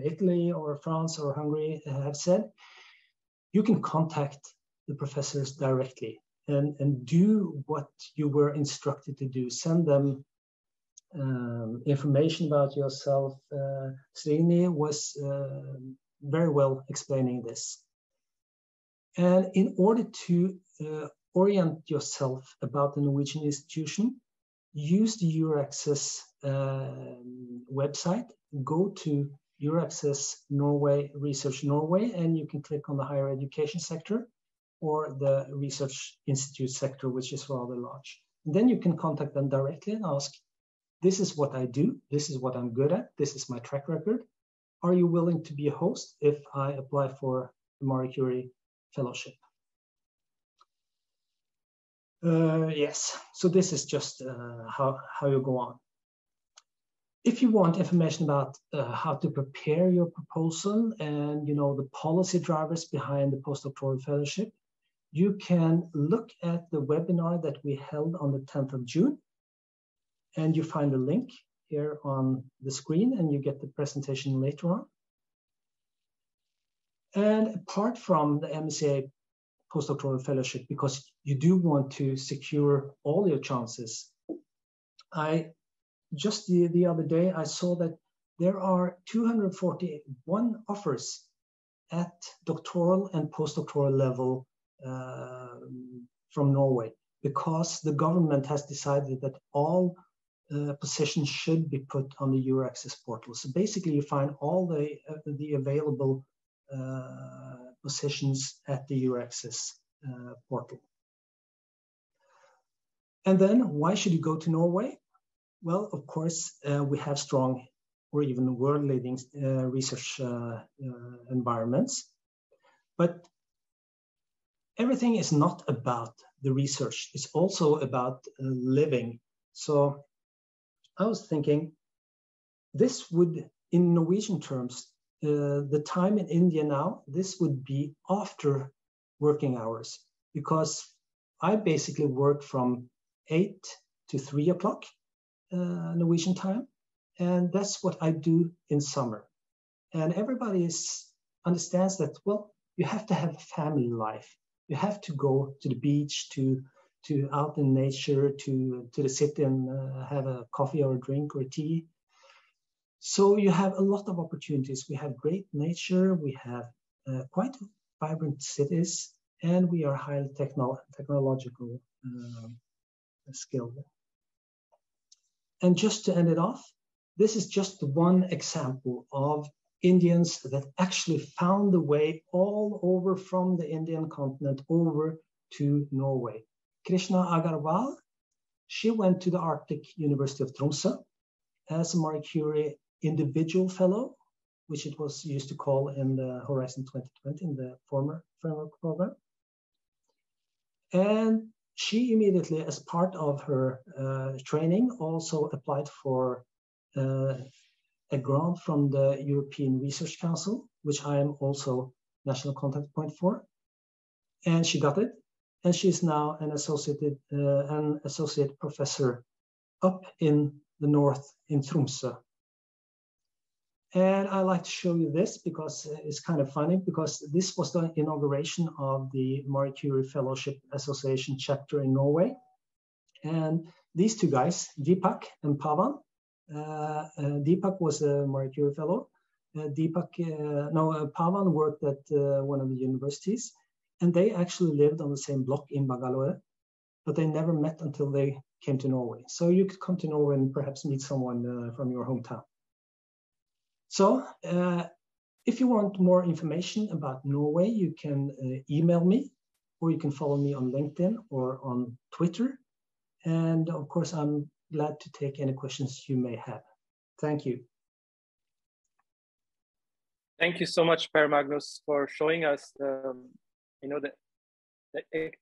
Italy or France or Hungary have said, you can contact the professors directly and do what you were instructed to do. Send them information about yourself. Srini was very well explaining this. And in order to orient yourself about the Norwegian institution, use the EURAXESS website. Go to EURAXESS Norway, Research Norway, and you can click on the higher education sector or the research institute sector, which is rather large. And then you can contact them directly and ask, this is what I do, this is what I'm good at, this is my track record. Are you willing to be a host if I apply for the Marie Curie Fellowship? Yes, so this is just how you go on. If you want information about how to prepare your proposal and the policy drivers behind the postdoctoral fellowship, you can look at the webinar that we held on the 10th of June, and you find a link here on the screen, and you get the presentation later on. And apart from the MSCA Postdoctoral Fellowship, because you do want to secure all your chances, just the other day, I saw that there are 241 offers at doctoral and postdoctoral level from Norway, because the government has decided that all positions should be put on the EURAXESS portal. So basically, you find all the available positions at the EURAXESS portal. And then, why should you go to Norway? Well, of course, we have strong or even world-leading research environments. But everything is not about the research. It's also about living. So I was thinking, this would, in Norwegian terms, the time in India now, this would be after working hours, because I basically work from 8 to 3 o'clock Norwegian time. And that's what I do in summer. And everybody understands that, well, you have to have a family life. You have to go to the beach, to out in nature, to the city and have a coffee or a drink or tea. So you have a lot of opportunities. We have great nature, we have quite vibrant cities, and we are highly technological skilled. And just to end it off, this is just one example of Indians that actually found the way all over from the Indian continent over to Norway. Krishna Agarwal, she went to the Arctic University of Tromsø as a Marie Curie individual fellow, which it was used to call in the Horizon 2020 in the former framework program. And she immediately, as part of her training, also applied for a grant from the European Research Council, which I am also national contact point for. And she got it. And she's now an associate professor up in the north in Tromsø. And I like to show you this because it's kind of funny, because this was the inauguration of the Marie Curie Fellowship Association chapter in Norway. And these two guys, Deepak and Pavan, Deepak was a Marie Curie fellow. Pavan worked at one of the universities, and they actually lived on the same block in Bangalore, but they never met until they came to Norway. So you could come to Norway and perhaps meet someone from your hometown. So if you want more information about Norway, you can email me, or you can follow me on LinkedIn or on Twitter. And of course, I'm glad to take any questions you may have. Thank you. Thank you so much, Per Magnus, for showing us the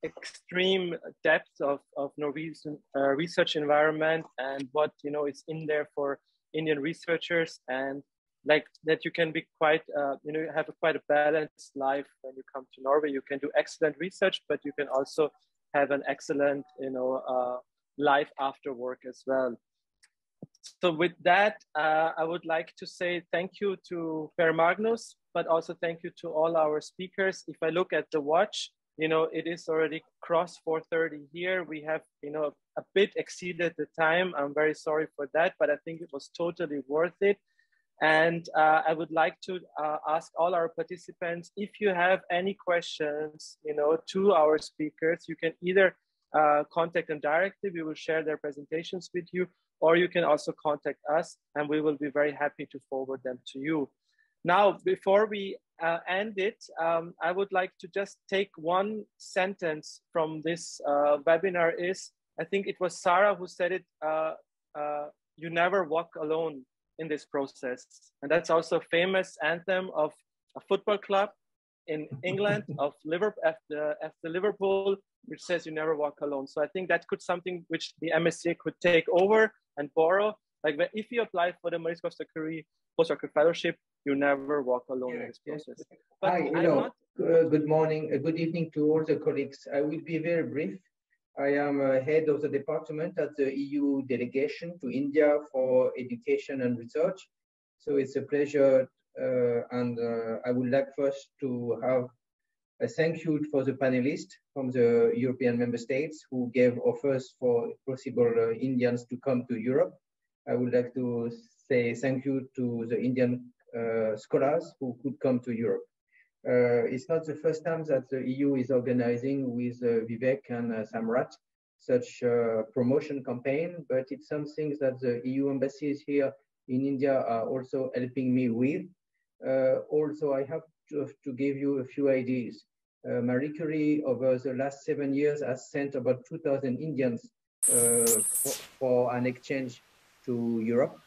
extreme depth of Norwegian research environment, and what is in there for Indian researchers, and like that you can be quite you have quite a balanced life when you come to Norway. You can do excellent research, but you can also have an excellent life after work as well. So with that, I would like to say thank you to Per Magnus, but also thank you to all our speakers. If I look at the watch, it is already crossed 4:30 here. We have, a bit exceeded the time. I'm very sorry for that, but I think it was totally worth it. And I would like to ask all our participants, if you have any questions, to our speakers, you can either contact them directly. We will share their presentations with you, or you can also contact us, and we will be very happy to forward them to you. Now, before we end it, I would like to just take one sentence from this webinar. I think it was Sarah who said it, you never walk alone in this process. And that's also a famous anthem of a football club in England, of Liverpool, which says you never walk alone. So I think that could something which the MSCA could take over and borrow. Like if you apply for the MSCA Postdoctoral Fellowship, you never walk alone in this process. But Hi, good morning, good evening to all the colleagues. I will be very brief. I am head of the department at the EU delegation to India for education and research. So it's a pleasure, and I would like first to have a thank you for the panelists from the European member states who gave offers for possible Indians to come to Europe. I would like to say thank you to the Indian scholars who could come to Europe. It's not the first time that the EU is organizing with Vivek and Samrat such a promotion campaign, but it's something that the EU embassies here in India are also helping me with. Also, I have to give you a few ideas. Marie Curie, over the last 7 years, has sent about 2,000 Indians for an exchange to Europe.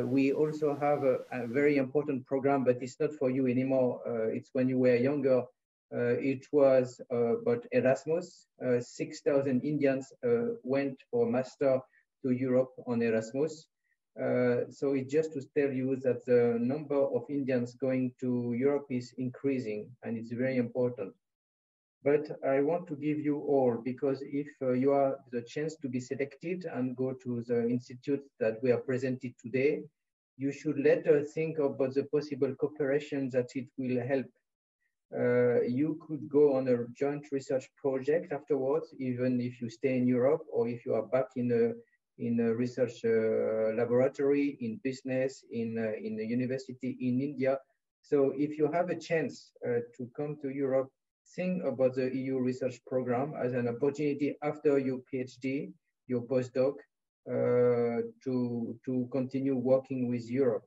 We also have a very important program, but it's not for you anymore. It's when you were younger. It was about Erasmus. 6,000 Indians went for master to Europe on Erasmus. So it's just to tell you that the number of Indians going to Europe is increasing, and it's very important. But I want to give you all, because if you are the chance to be selected and go to the institute that we are presented today, you should later think about the possible cooperation that it will help. You could go on a joint research project afterwards, even if you stay in Europe, or if you are back in a research laboratory, in business, in a university in India. So if you have a chance to come to Europe, think about the EU research program as an opportunity after your PhD, your postdoc, to continue working with Europe.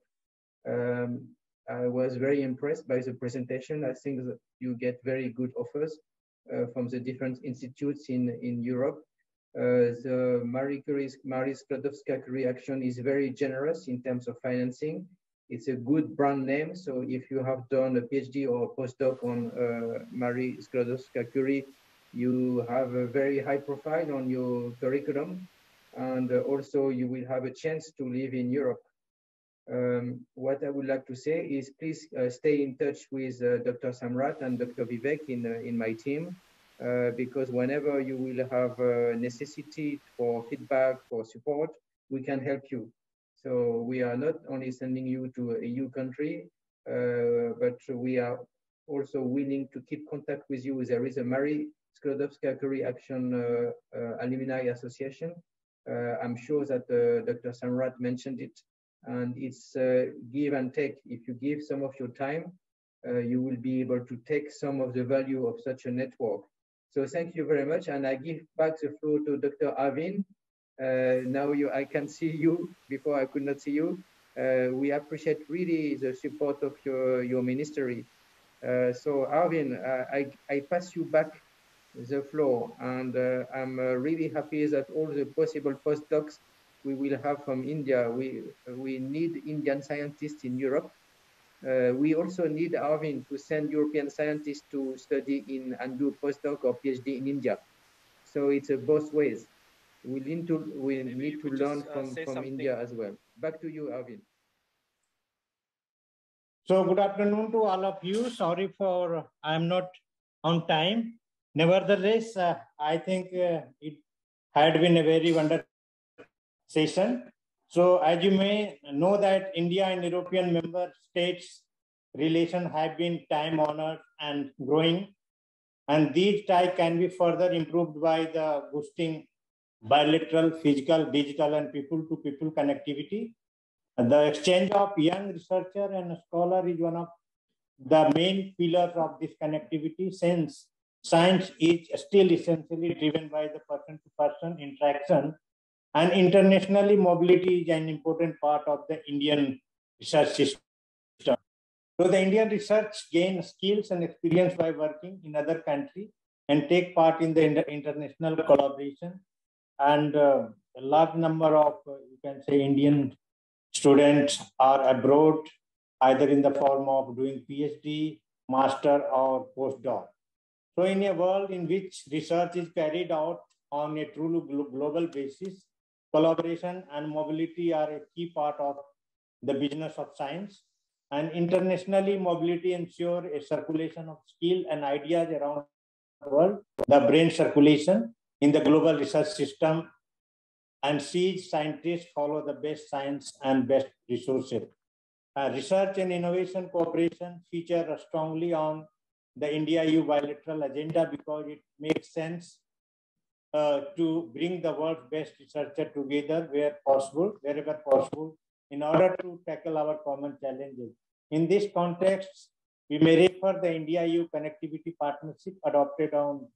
I was very impressed by the presentation. I think that you get very good offers from the different institutes in Europe. The Marie Skłodowska-Curie Action is very generous in terms of financing. It's a good brand name. So if you have done a PhD or a postdoc on Marie Skłodowska-Curie, you have a very high profile on your curriculum. And also you will have a chance to live in Europe. What I would like to say is please stay in touch with Dr. Samrat and Dr. Vivek in my team, because whenever you will have a necessity for feedback, for support, we can help you. So we are not only sending you to a EU country, but we are also willing to keep contact with you. There is a Marie Skłodowska-Curie Action Alumni Association. I'm sure that Dr. Samrat mentioned it, and it's give and take. If you give some of your time, you will be able to take some of the value of such a network. So thank you very much, and I give back the floor to Dr. Arvin. Now I can see you. Before I could not see you. We appreciate really the support of your ministry. So Arvin, I pass you back the floor, and I'm really happy that all the possible postdocs we will have from India. We need Indian scientists in Europe. We also need Arvin to send European scientists to study in and do postdoc or PhD in India. So it's both ways. We need to learn from India as well. Back to you, Arvin. So good afternoon to all of you. Sorry for I'm not on time. Nevertheless, I think it had been a very wonderful session. So as you may know that India and European member states relations have been time-honored and growing. And these ties can be further improved by the boosting bilateral, physical, digital, and people-to-people connectivity. The exchange of young researcher and scholar is one of the main pillars of this connectivity, since science is still essentially driven by the person-to-person interaction, and internationally mobility is an important part of the Indian research system. So the Indian research gains skills and experience by working in other countries and take part in the international collaboration. And a large number of, you can say, Indian students are abroad, either in the form of doing PhD, master, or postdoc. So in a world in which research is carried out on a truly global basis, collaboration and mobility are a key part of the business of science. And internationally, mobility ensures a circulation of skill and ideas around the world. The brain circulation in the global research system and sees scientists follow the best science and best resources. Research and innovation cooperation feature strongly on the India-EU bilateral agenda because it makes sense to bring the world's best researchers together wherever possible, in order to tackle our common challenges. In this context, we may refer the India-EU Connectivity Partnership adopted on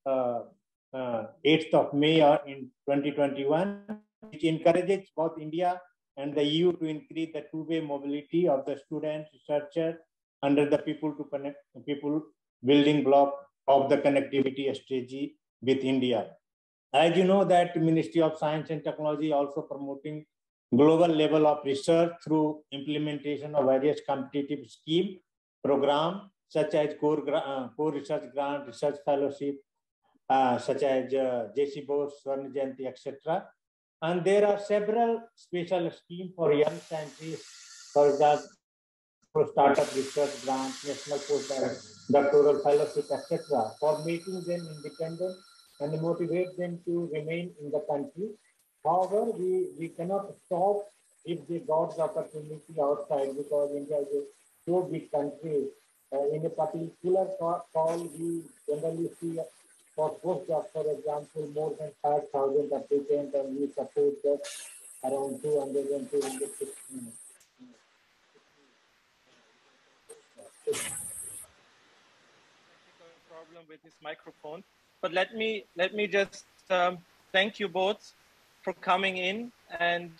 8th of May in 2021, which encourages both India and the EU to increase the two-way mobility of the students, researchers, under the people building block of the connectivity strategy with India. As you know, that Ministry of Science and Technology also promoting global level of research through implementation of various competitive scheme program, such as core research grant, research fellowship, such as JC Bose, Swarna Jayanti, etc. And there are several special schemes for young scientists, for example, for startup research grant, national postdoctoral fellowship, etc., for making them independent and motivate them to remain in the country. However, we cannot stop if they got the opportunity outside, because India is a so big country. In a particular call, we generally see for postdoc, for example, more than 5,000 applicants, and we support that around 200 and 250. Problem with his microphone, but let me just thank you both for coming in and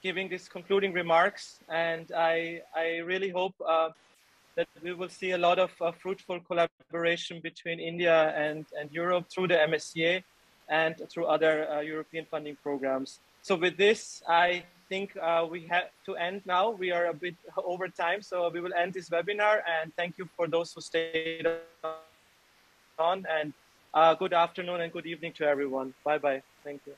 giving these concluding remarks. And I really hope that we will see a lot of fruitful collaboration between India and Europe through the MSCA and through other European funding programs. So with this, I think we have to end now. We are a bit over time, so we will end this webinar, and thank you for those who stayed on, and good afternoon and good evening to everyone. Bye-bye. Thank you.